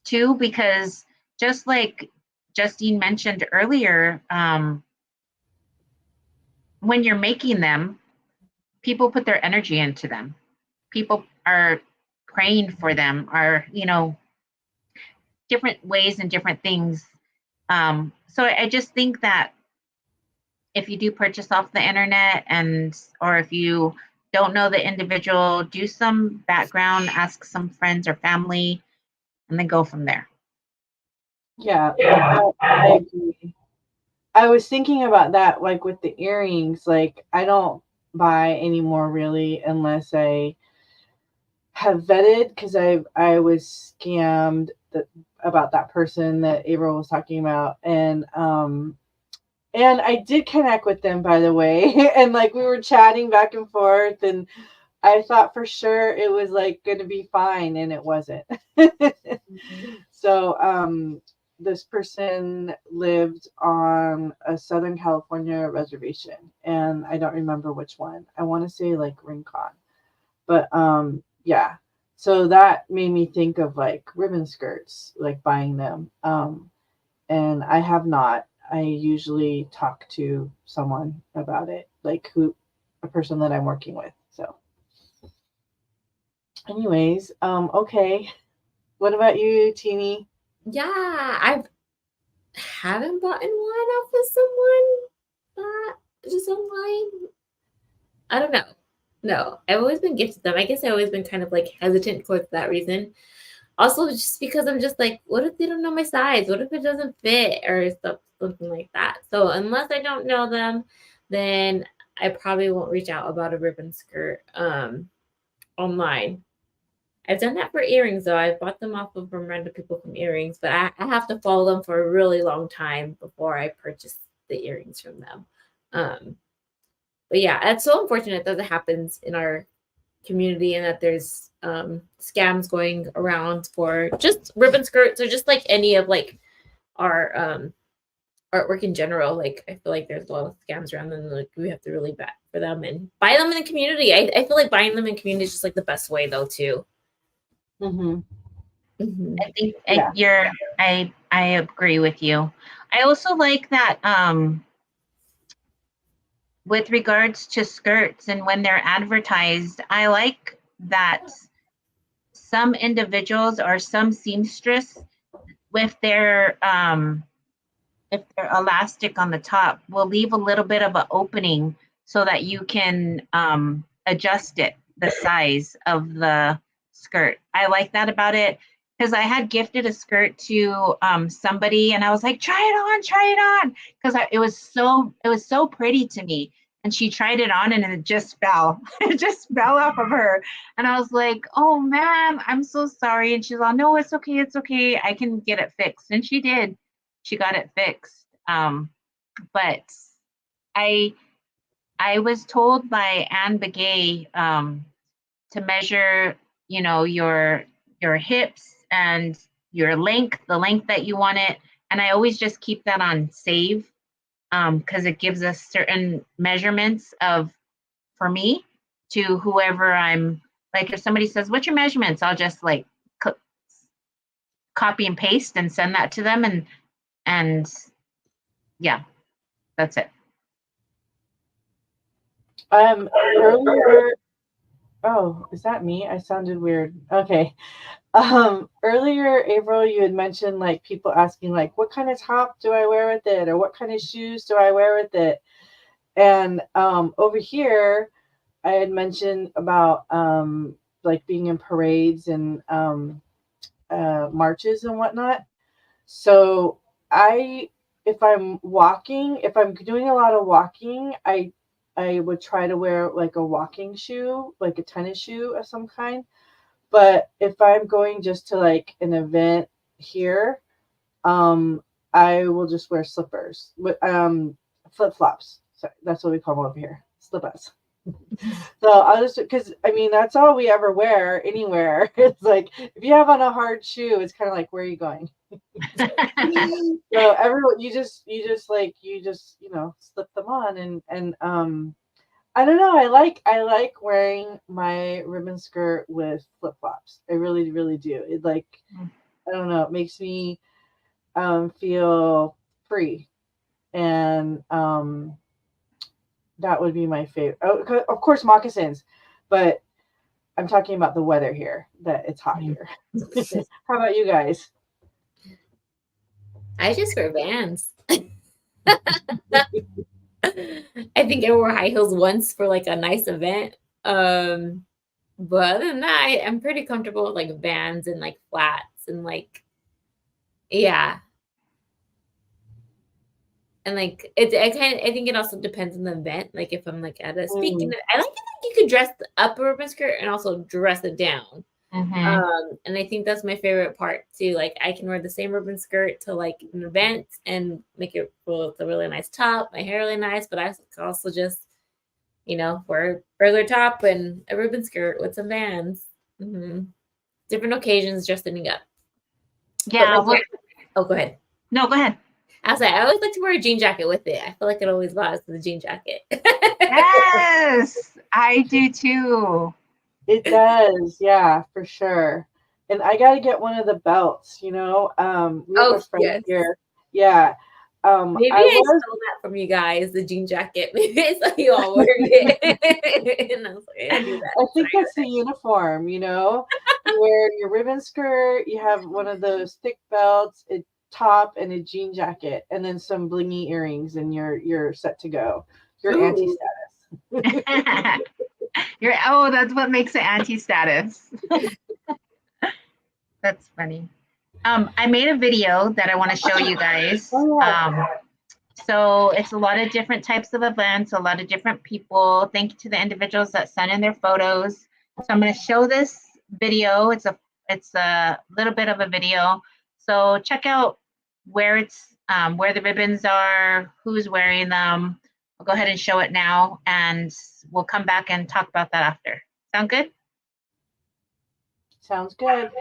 too, because just like Justine mentioned earlier, when you're making them, people put their energy into them. People are praying for them, are, different ways and different things. So I just think that if you do purchase off the internet, or if you don't know the individual, do some background, ask some friends or family, and then go from there. Yeah, I agree. I was thinking about that, like with the earrings. Like, I don't buy anymore really unless I have vetted, because I was scammed about that person that April was talking about, and I did connect with them, by the way, and like we were chatting back and forth, and I thought for sure it was like going to be fine, and it wasn't. So this person lived on a Southern California reservation, and I don't remember which one. I want to say like Rincon, but yeah. So that made me think of like ribbon skirts, like buying them. And I have not. I usually talk to someone about it, like a person that I'm working with. So Anyways, okay. What about you, Teeny? Yeah, I haven't bought one off of someone just online. I don't know. No, I've always been gifted them. I guess I've always been kind of like hesitant for that reason. Also, just because I'm just like, what if they don't know my size? What if it doesn't fit or something like that? So unless I don't know them, then I probably won't reach out about a ribbon skirt online. I've done that for earrings though. I've bought them off of from random people from earrings, but I have to follow them for a really long time before I purchase the earrings from them. But yeah, it's so unfortunate that it happens in our community and that there's scams going around for just ribbon skirts or just like any of like our artwork in general. Like I feel like there's a lot of scams around and like we have to really bat for them and buy them in the community. I feel like buying them in community is just like the best way though too. Mm-hmm. Mm-hmm. I think I agree with you. I also like that with regards to skirts and when they're advertised, I like that some individuals or some seamstress with their if they're elastic on the top will leave a little bit of an opening so that you can adjust it, the size of the skirt. I like that about it because I had gifted a skirt to somebody and I was like, try it on, because it was so pretty to me. And she tried it on and it just fell. It just fell off of her. And I was like, oh man, I'm so sorry. And she's like, no, it's okay. I can get it fixed. And she did. She got it fixed. But I was told by Anne Begay to measure, your hips and your length, the length that you want it. And I always just keep that on save because it gives us certain measurements for me to whoever I'm like, if somebody says, what's your measurements? I'll just like copy and paste and send that to them. And yeah, that's it. Earlier, oh, is that me? I sounded weird. Okay. Earlier, April, you had mentioned like people asking like, what kind of top do I wear with it? Or what kind of shoes do I wear with it? And over here, I had mentioned about like being in parades and marches and whatnot. So if I'm doing a lot of walking, I would try to wear like a walking shoe, like a tennis shoe of some kind. But if I'm going just to like an event here, I will just wear slippers with flip-flops. Sorry, that's what we call them over here, slippers. So I'll just, because I mean that's all we ever wear anywhere. It's like if you have on a hard shoe, it's kind of like, where are you going? So everyone, you just slip them on and I don't know. I like wearing my ribbon skirt with flip flops. I really, really do. It like, I don't know. It makes me feel free, and that would be my favorite. Oh, of course, moccasins, but I'm talking about the weather here. That it's hot here. How about you guys? I just wear Vans. I think I wore high heels once for like a nice event. But other than that, I'm pretty comfortable with like Vans and like flats and like, yeah. And like I think it also depends on the event. Like if I'm like at a speaking, I like it that you could dress up a ribbon skirt and also dress it down. Mm-hmm. And I think that's my favorite part too. Like I can wear the same ribbon skirt to like an event and make it with a really nice top, my hair really nice, but I can also just, wear a regular top and a ribbon skirt with some Vans. Mm-hmm. Different occasions, dressing up. Yeah. Oh, go ahead. No, go ahead. I was like, I always like to wear a jean jacket with it. I feel like it always vibes with a jean jacket. Yes, I do too. It does, yeah, for sure. And I got to get one of the belts. We have a friend here. Yeah, Maybe I I was stole that from you guys, the jean jacket. Maybe I saw you all wearing it. And I was like, I gotta do that. I think that's the uniform, you know. You wear your ribbon skirt, you have one of those thick belts, a top, and a jean jacket, and then some blingy earrings, and you're set to go. Your auntie Ooh. status. That's what makes it anti-status. That's funny. I made a video that I want to show you guys. So it's a lot of different types of events, a lot of different people. Thank you to the individuals that sent in their photos. So I'm going to show this video. It's a little bit of a video. So check out where where the ribbons are, who's wearing them. I'll go ahead and show it now, and we'll come back and talk about that after. Sound good? Sounds good.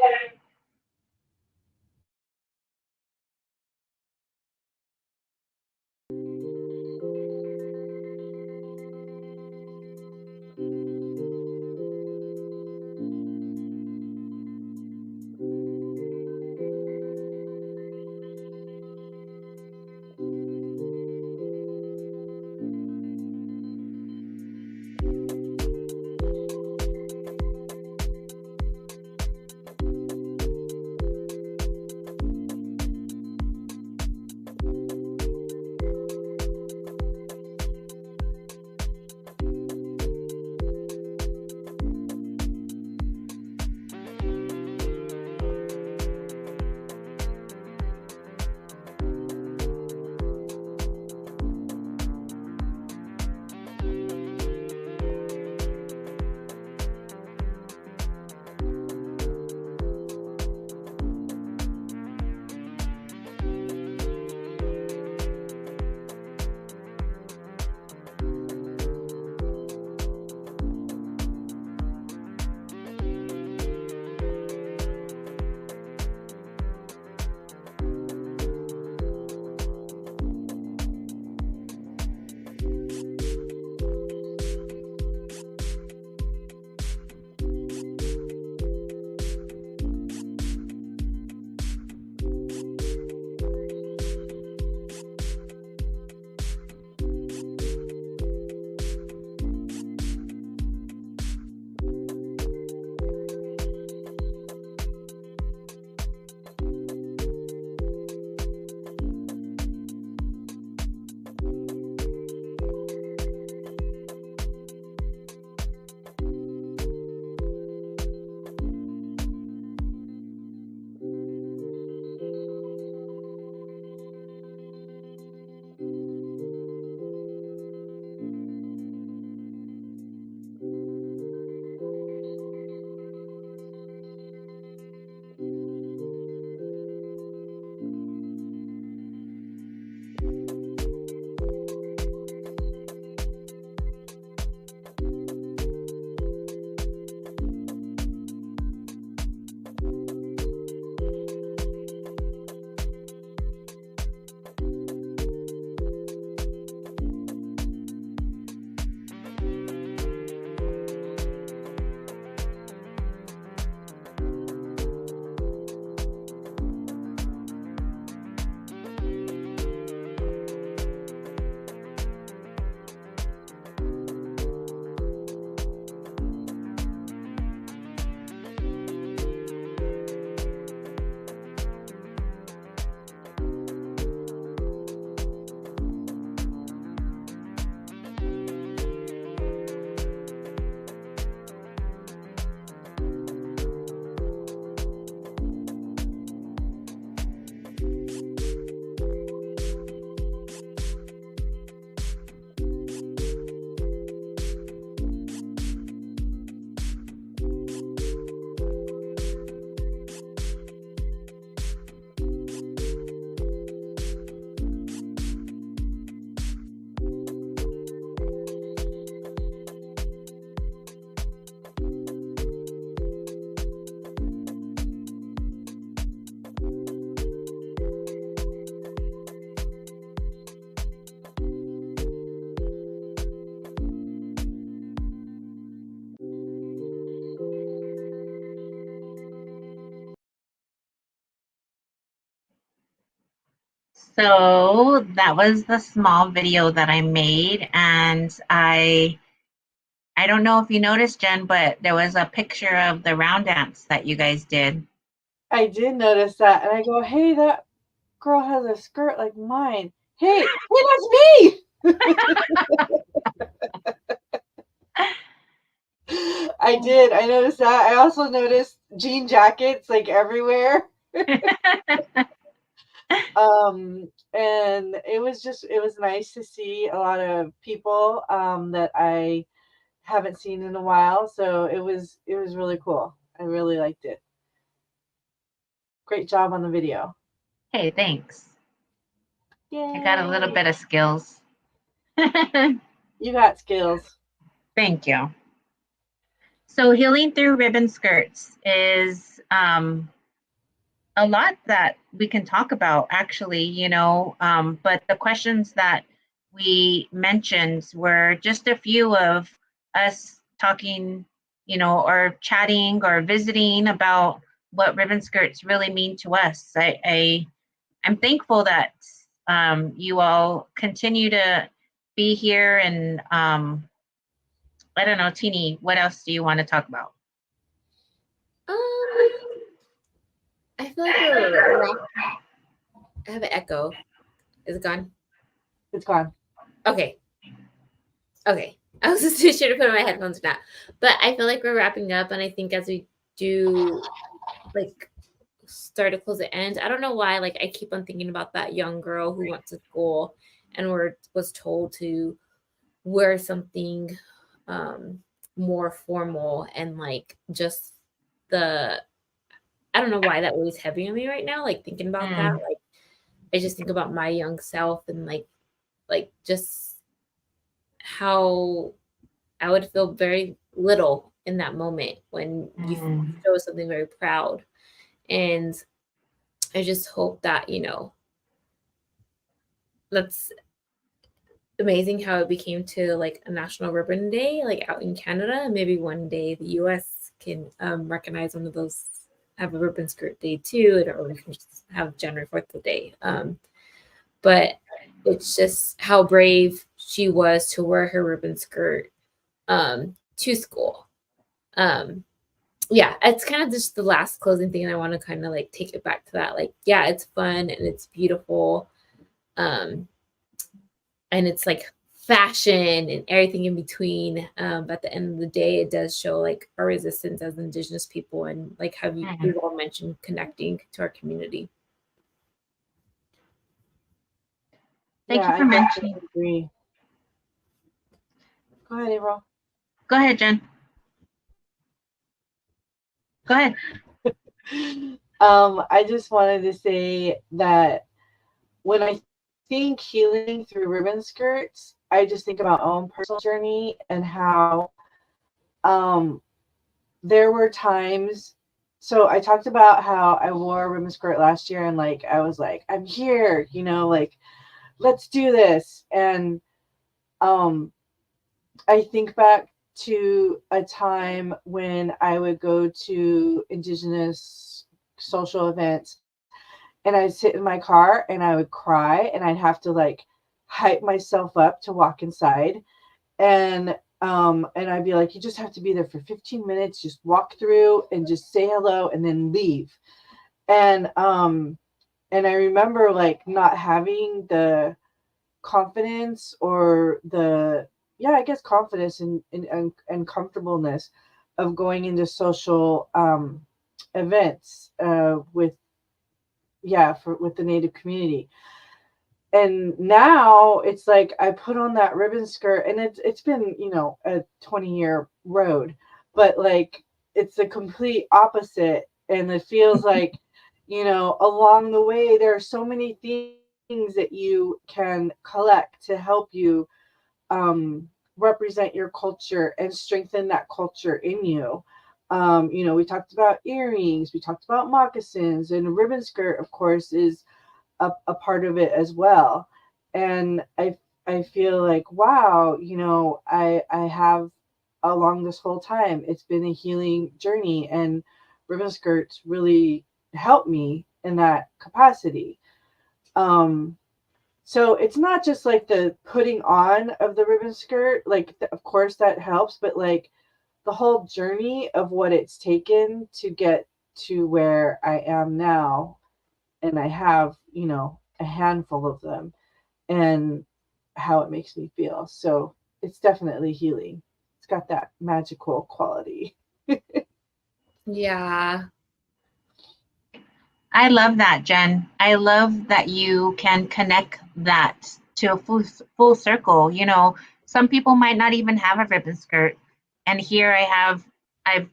So that was the small video that I made, and I don't know if you noticed, Jen, but there was a picture of the round dance that you guys did. I did notice that, and I go, hey, that girl has a skirt like mine. Hey, that's me. I did. I noticed that. I also noticed jean jackets like everywhere. And it was nice to see a lot of people that I haven't seen in a while. So it was really cool. I really liked it. Great job on the video. Hey, thanks. Yay. I got a little bit of skills. You got skills. Thank you. So healing through ribbon skirts is a lot that we can talk about, actually, but the questions that we mentioned were just a few of us talking, or chatting or visiting about what ribbon skirts really mean to us. I'm thankful that you all continue to be here, and I don't know, Teeny, what else do you want to talk about? I feel like we're I have an echo. Is it gone? It's gone. Okay. I was just too sure to put on my headphones or not. But I feel like we're wrapping up, and I think as we do like start to close the end, I don't know why, like I keep on thinking about that young girl who went to school and was told to wear something more formal, and like just I don't know why that weighs heavy on me right now, like thinking about that. Like I just think about my young self, and like just how I would feel very little in that moment when you show something very proud. And I just hope that, that's amazing how it became to like a National Ribbon Day, like out in Canada. Maybe one day the US can recognize one of those, have a ribbon skirt day too, or we can just have January 4th day. But it's just how brave she was to wear her ribbon skirt to school. Yeah, it's kind of just the last closing thing. And I want to kind of like take it back to that. Like, yeah, it's fun and it's beautiful. And it's like fashion and everything in between. But at the end of the day, it does show like our resistance as Indigenous people, and like how we've all mentioned connecting to our community. Thank you for mentioning. Agree. Go ahead, April. Go ahead, Jen. Go ahead. I just wanted to say that when I think healing through ribbon skirts, I just think about my own personal journey and how there were times. So I talked about how I wore a ribbon skirt last year, and like I was like, I'm here, like let's do this. And I think back to a time when I would go to Indigenous social events, and I'd sit in my car and I would cry, and I'd have to like hype myself up to walk inside. And I'd be like, you just have to be there for 15 minutes, just walk through and just say hello and then leave. And I remember like not having the confidence or confidence and comfortableness of going into social events with the Native community. And now it's like I put on that ribbon skirt, and it's been a 20-year road, but like it's the complete opposite. And it feels like along the way there are so many things that you can collect to help you represent your culture and strengthen that culture in you. We talked about earrings, we talked about moccasins, and a ribbon skirt, of course, is a part of it as well. And I feel like, wow, I have, along this whole time, it's been a healing journey, and ribbon skirts really helped me in that capacity. So it's not just like the putting on of the ribbon skirt, like of course that helps, but like the whole journey of what it's taken to get to where I am now, and I have, you know, a handful of them, and how it makes me feel. So it's definitely healing. It's got that magical quality. Yeah. I love that, Jen. I love that you can connect that to a full circle. You know, some people might not even have a ribbon skirt, and here I've I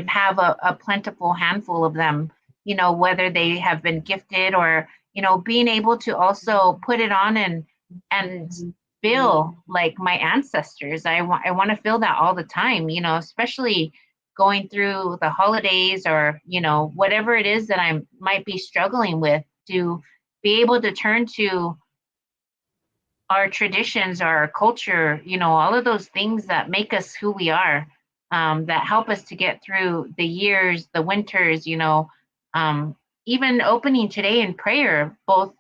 have a plentiful handful of them. You know, whether they have been gifted or being able to also put it on and feel like my ancestors. I want to feel that all the time. You know, especially going through the holidays or whatever it is that I might be struggling with, to be able to turn to our traditions, our culture, all of those things that make us who we are, that help us to get through the years, the winters, even opening today in prayer, both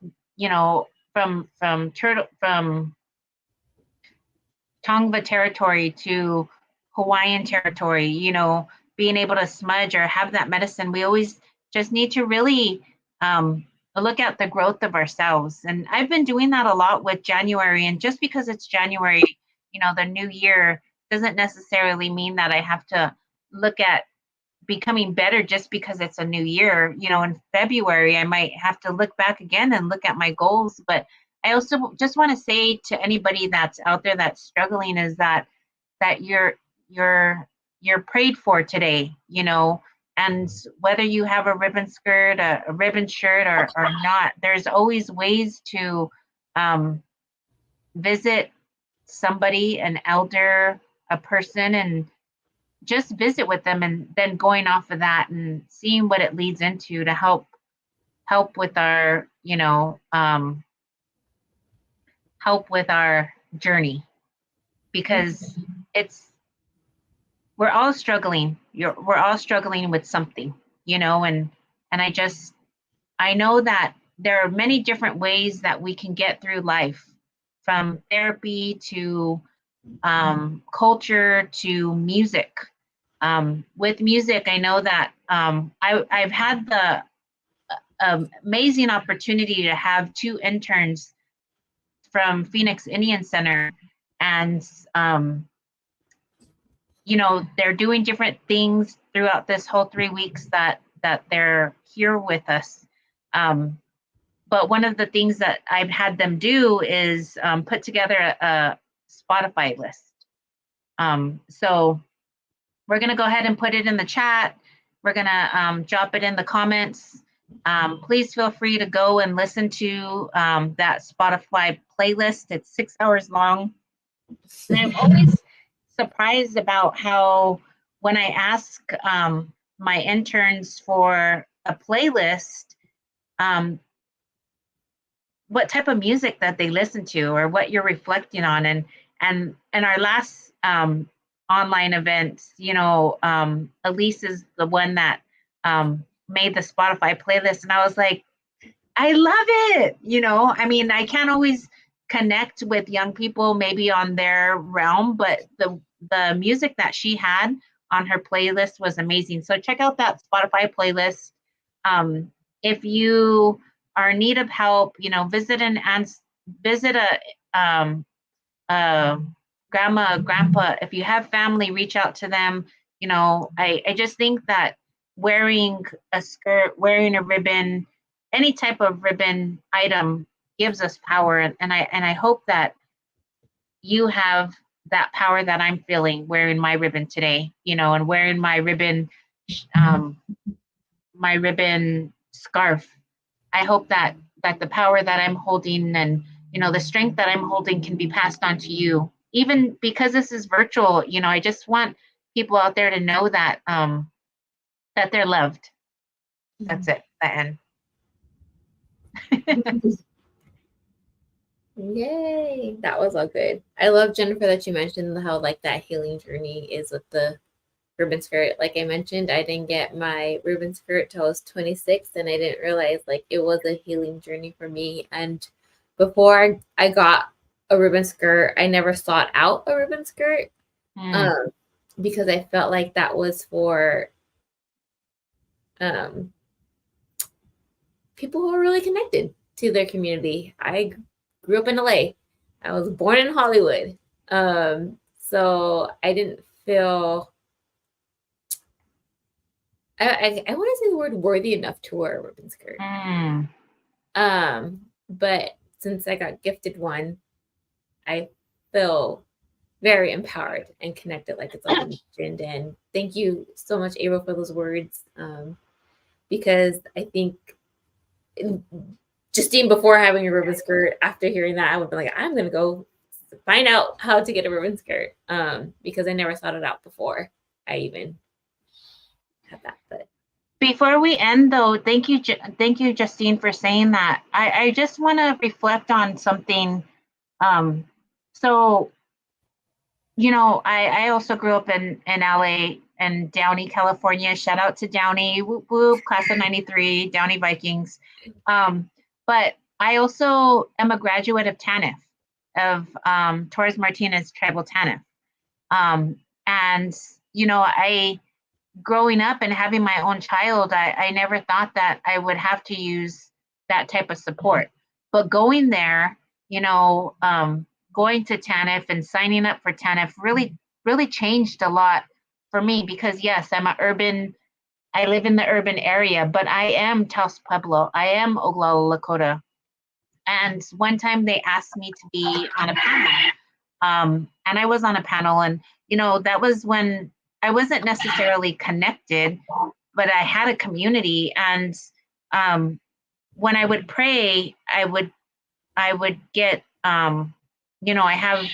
from Tongva territory to Hawaiian territory, being able to smudge or have that medicine, we always just need to really look at the growth of ourselves. And I've been doing that a lot with January. And just because it's January, the new year doesn't necessarily mean that I have to look at becoming better just because it's a new year. In February, I might have to look back again and look at my goals. But I also just want to say to anybody that's out there that's struggling is that you're prayed for today, and whether you have a ribbon skirt, a ribbon shirt or not, there's always ways to visit somebody, an elder, a person, and just visit with them, and then going off of that and seeing what it leads into to help with our help with our journey, because we're all struggling. We're all struggling with something, and I know that there are many different ways that we can get through life, from therapy to culture to music. With music, I know that I've had the amazing opportunity to have two interns from Phoenix Indian Center, and they're doing different things throughout this whole 3 weeks that they're here with us. But one of the things that I've had them do is put together a Spotify list. So we're going to go ahead and put it in the chat. We're going to drop it in the comments. Please feel free to go and listen to that Spotify playlist. It's 6 hours long. And I'm always surprised about how, when I ask my interns for a playlist, what type of music that they listen to or what you're reflecting on. And our last online event, Elise is the one that made the Spotify playlist, and I was like, I love it. I mean, I can't always connect with young people maybe on their realm, but the music that she had on her playlist was amazing. So check out that Spotify playlist. If you are in need of help, visit a grandma, grandpa. If you have family, reach out to them. I just think that wearing a skirt, wearing a ribbon, any type of ribbon item gives us power. And I hope that you have that power that I'm feeling wearing my ribbon today, and wearing my ribbon scarf. I hope that the power that I'm holding, and the strength that I'm holding, can be passed on to you. Even because this is virtual, I just want people out there to know that that they're loved. That's it. The end. Yay, that was all good. I love, Jennifer, that you mentioned how like that healing journey is with the ribbon skirt. Like I mentioned, I didn't get my ribbon skirt till I was 26, and I didn't realize like it was a healing journey for me. And before I got a ribbon skirt, I never sought out a ribbon skirt because I felt like that was for people who are really connected to their community. I grew up in LA. I was born in Hollywood. So I didn't feel I want to say the word worthy enough to wear a ribbon skirt. But since I got gifted one, I feel very empowered and connected, like it's already mentioned. And thank you so much, April, for those words. Because I think Justine, before having a ribbon skirt, after hearing that, I would be like, I'm gonna go find out how to get a ribbon skirt. Because I never sought it out before I even had that. But before we end, though, thank you, Justine, for saying that. I just want to reflect on something. So, you know, I also grew up in LA and Downey, California. Shout out to Downey, whoop whoop, class of '93, Downey Vikings. But I also am a graduate of TANF, of Torres Martinez Tribal TANF. And, you know, growing up and having my own child, I never thought that I would have to use that type of support. But going there, you know, going to TANF and signing up for TANF really changed a lot for me, because yes, I live in the urban area, but I am Taos Pueblo. I am Oglala Lakota. And one time they asked me to be on a panel. And I was on a panel, and, you know, that was when I wasn't necessarily connected, but I had a community. And when I would pray, I would get, you know, I have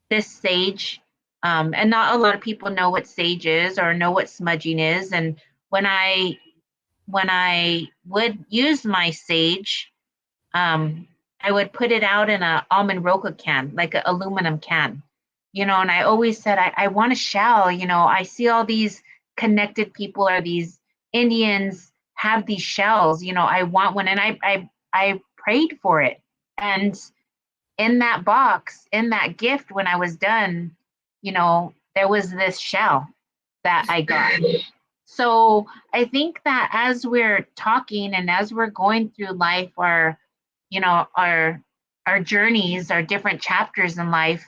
this sage, and not a lot of people know what sage is or know what smudging is. And when I would use my sage, I would put it out in a almond roca can, like an aluminum can, you know. And I always said, I want a shell. You know, I see all these connected people, or these Indians have these shells. You know, I want one, and I prayed for it. And in that box, in that gift, when I was done, you know, there was this shell that I got. So I think that as we're talking and as we're going through life, you know, our journeys, our different chapters in life,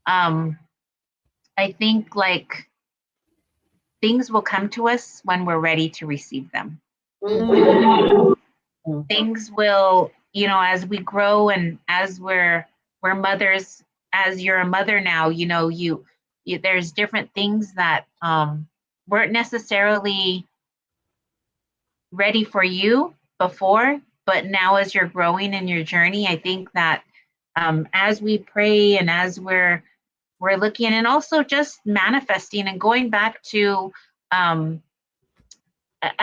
I think, like, things will come to us when we're ready to receive them. Things will, you know, as we grow and as we're mothers, as you're a mother now, you know, you there's different things that weren't necessarily ready for you before, but now as you're growing in your journey, I think that as we pray and as we're looking, and also just manifesting and going back to, I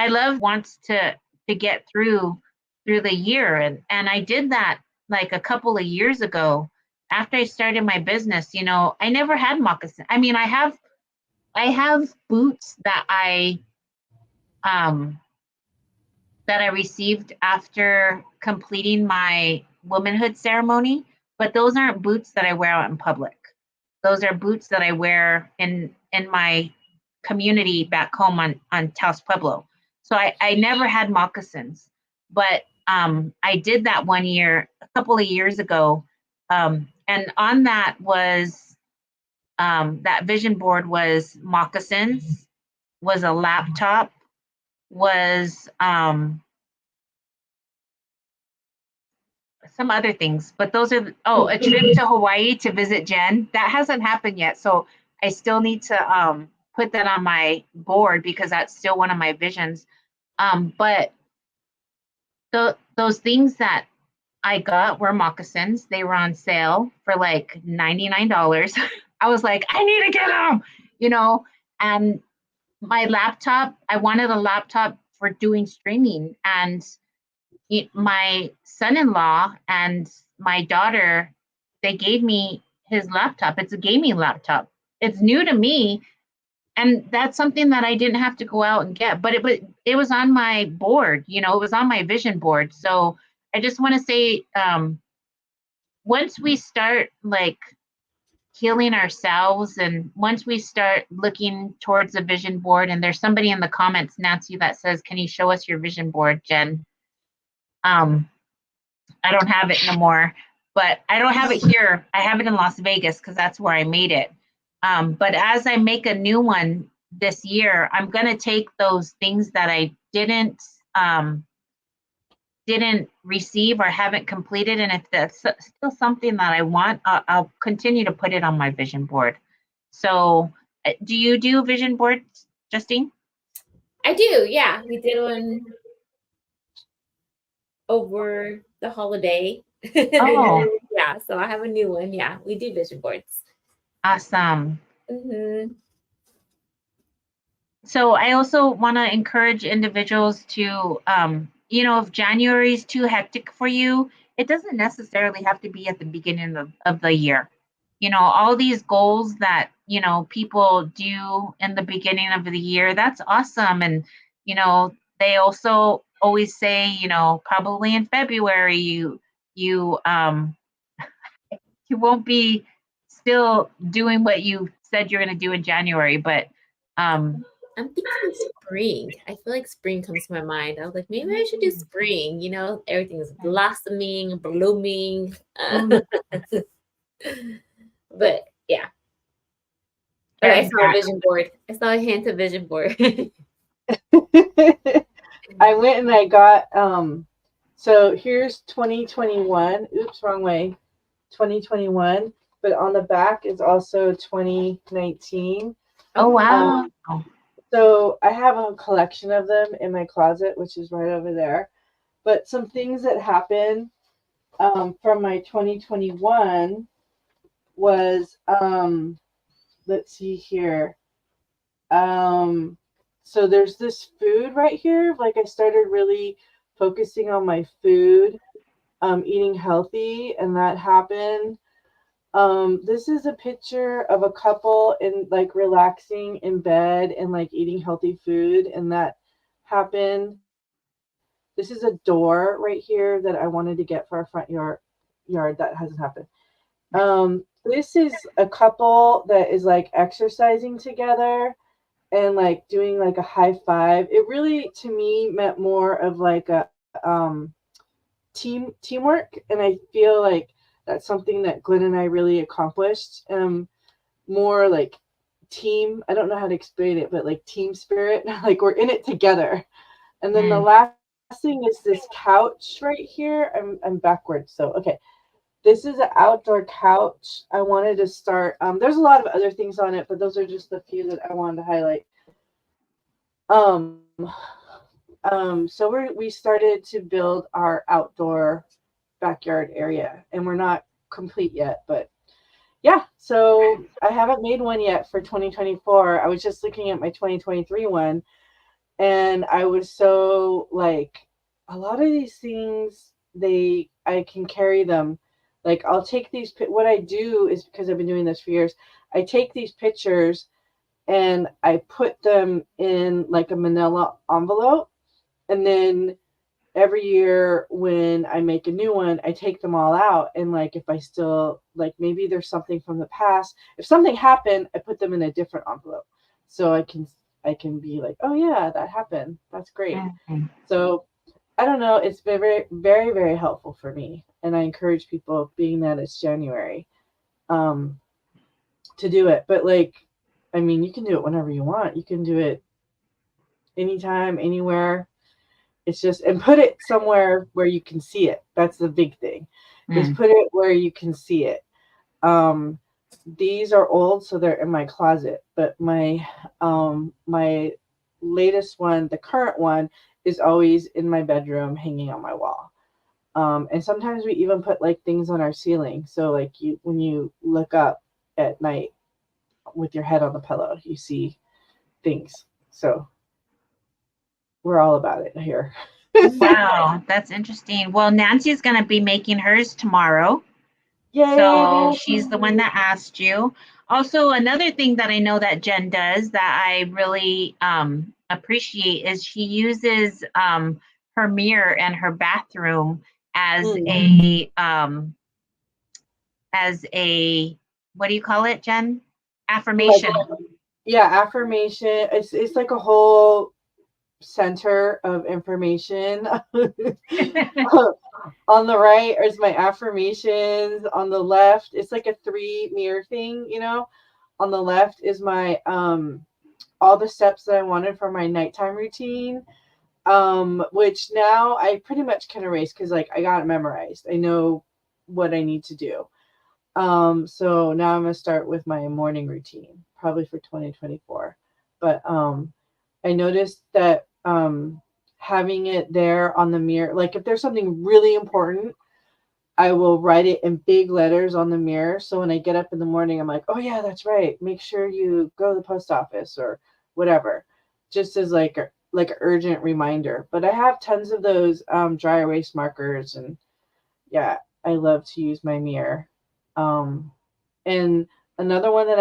love wants to get through the year, and I did that like a couple of years ago after I started my business. You know, I never had moccasins. I mean, I have boots that I received after completing my womanhood ceremony, but those aren't boots that I wear out in public. Those are boots that I wear in my community back home on Taos Pueblo. So I never had moccasins, but I did that one year, a couple of years ago. And on that was, that vision board was moccasins, was a laptop, was some other things, but those are, a trip to Hawaii to visit Jen. That hasn't happened yet. So I still need to put that on my board, because that's still one of my visions. But those things that I got were moccasins. They were on sale for like $99. I was like, I need to get them, you know. And my laptop, I wanted a laptop for doing streaming, and my son-in-law and my daughter, they gave me his laptop. It's a gaming laptop. It's new to me, and that's something that I didn't have to go out and get, but it was on my board, you know, it was on my vision board. So I just want to say, once we start like healing ourselves, and once we start looking towards the vision board, and there's somebody in the comments, Nancy, that says, can you show us your vision board, Jen? I don't have it no more, but I don't have it here. I have it in Las Vegas because that's where I made it. But as I make a new one this year, I'm going to take those things that I didn't receive or haven't completed, and if that's still something that I want, I'll continue to put it on my vision board. So do you do vision boards, Justine? I do, yeah. We did one over the holiday. Oh. Yeah, so I have a new one. Yeah, we do vision boards. Awesome. Mm-hmm. So I also want to encourage individuals to, if January is too hectic for you, it doesn't necessarily have to be at the beginning of the year. All these goals that, people do in the beginning of the year, that's awesome. And, they also always say, probably in February, you won't be still doing what you said you're going to do in January, but I'm thinking spring. I feel like spring comes to my mind. I was like, maybe I should do spring. Everything is blossoming, blooming. But yeah. I saw a vision board. I saw a hint of vision board. I went and I got so here's 2021. Oops, wrong way. 2021, but on the back is also 2019. Oh wow. So I have a collection of them in my closet, which is right over there. But some things that happened from my 2021 was let's see here. So there's this food right here. Like I started really focusing on my food, eating healthy, and that happened. This is a picture of a couple in like relaxing in bed and like eating healthy food, and that happened. This is a door right here that I wanted to get for our front yard. That hasn't happened. This is a couple that is like exercising together and like doing like a high five. It really to me meant more of like a teamwork, and I feel like that's something that Glenn and I really accomplished. More like team. I don't know how to explain it, but like team spirit. Like we're in it together. And then the last thing is this couch right here. I'm backwards, so okay. This is an outdoor couch. I wanted to start. There's a lot of other things on it, but those are just the few that I wanted to highlight. So we started to build our outdoor backyard area, and we're not complete yet, but yeah. So I haven't made one yet for 2024. I was just looking at my 2023 one, and I was so like, a lot of these things I can carry them. Like I'll take these. What I do is, because I've been doing this for years, I take these pictures and I put them in like a manila envelope, and then every year when I make a new one, I take them all out, and like if I still like, maybe there's something from the past, if something happened, I put them in a different envelope so I can be like, oh yeah, that happened, that's great. So I don't know, it's been very, very, very helpful for me, and I encourage people, being that it's January, to do it. But like, I mean, you can do it whenever you want. You can do it anytime, anywhere. It's just, and put it somewhere where you can see it. That's the big thing, is put it where you can see it. These are old, so they're in my closet, but my latest one, the current one, is always in my bedroom hanging on my wall. And sometimes we even put like things on our ceiling. So like when you look up at night with your head on the pillow, you see things. So we're all about it here. Wow, that's interesting. Well, Nancy's going to be making hers tomorrow. Yay, so Nancy. She's the one that asked you. Also, another thing that I know that Jen does that I really appreciate is she uses her mirror and her bathroom as as a, what do you call it, Jen? Affirmation. Yeah, affirmation. It's like a whole center of information. On the right is my affirmations. On the left, it's like a 3 mirror thing, you know. On the left is my all the steps that I wanted for my nighttime routine. Which now I pretty much can erase because like I got it memorized. I know what I need to do. So now I'm gonna start with my morning routine, probably for 2024. But I noticed that having it there on the mirror, like if there's something really important, I will write it in big letters on the mirror. So when I get up in the morning, I'm like, oh yeah, that's right. Make sure you go to the post office or whatever, just as like an urgent reminder. But I have tons of those dry erase markers, and yeah, I love to use my mirror. And another one that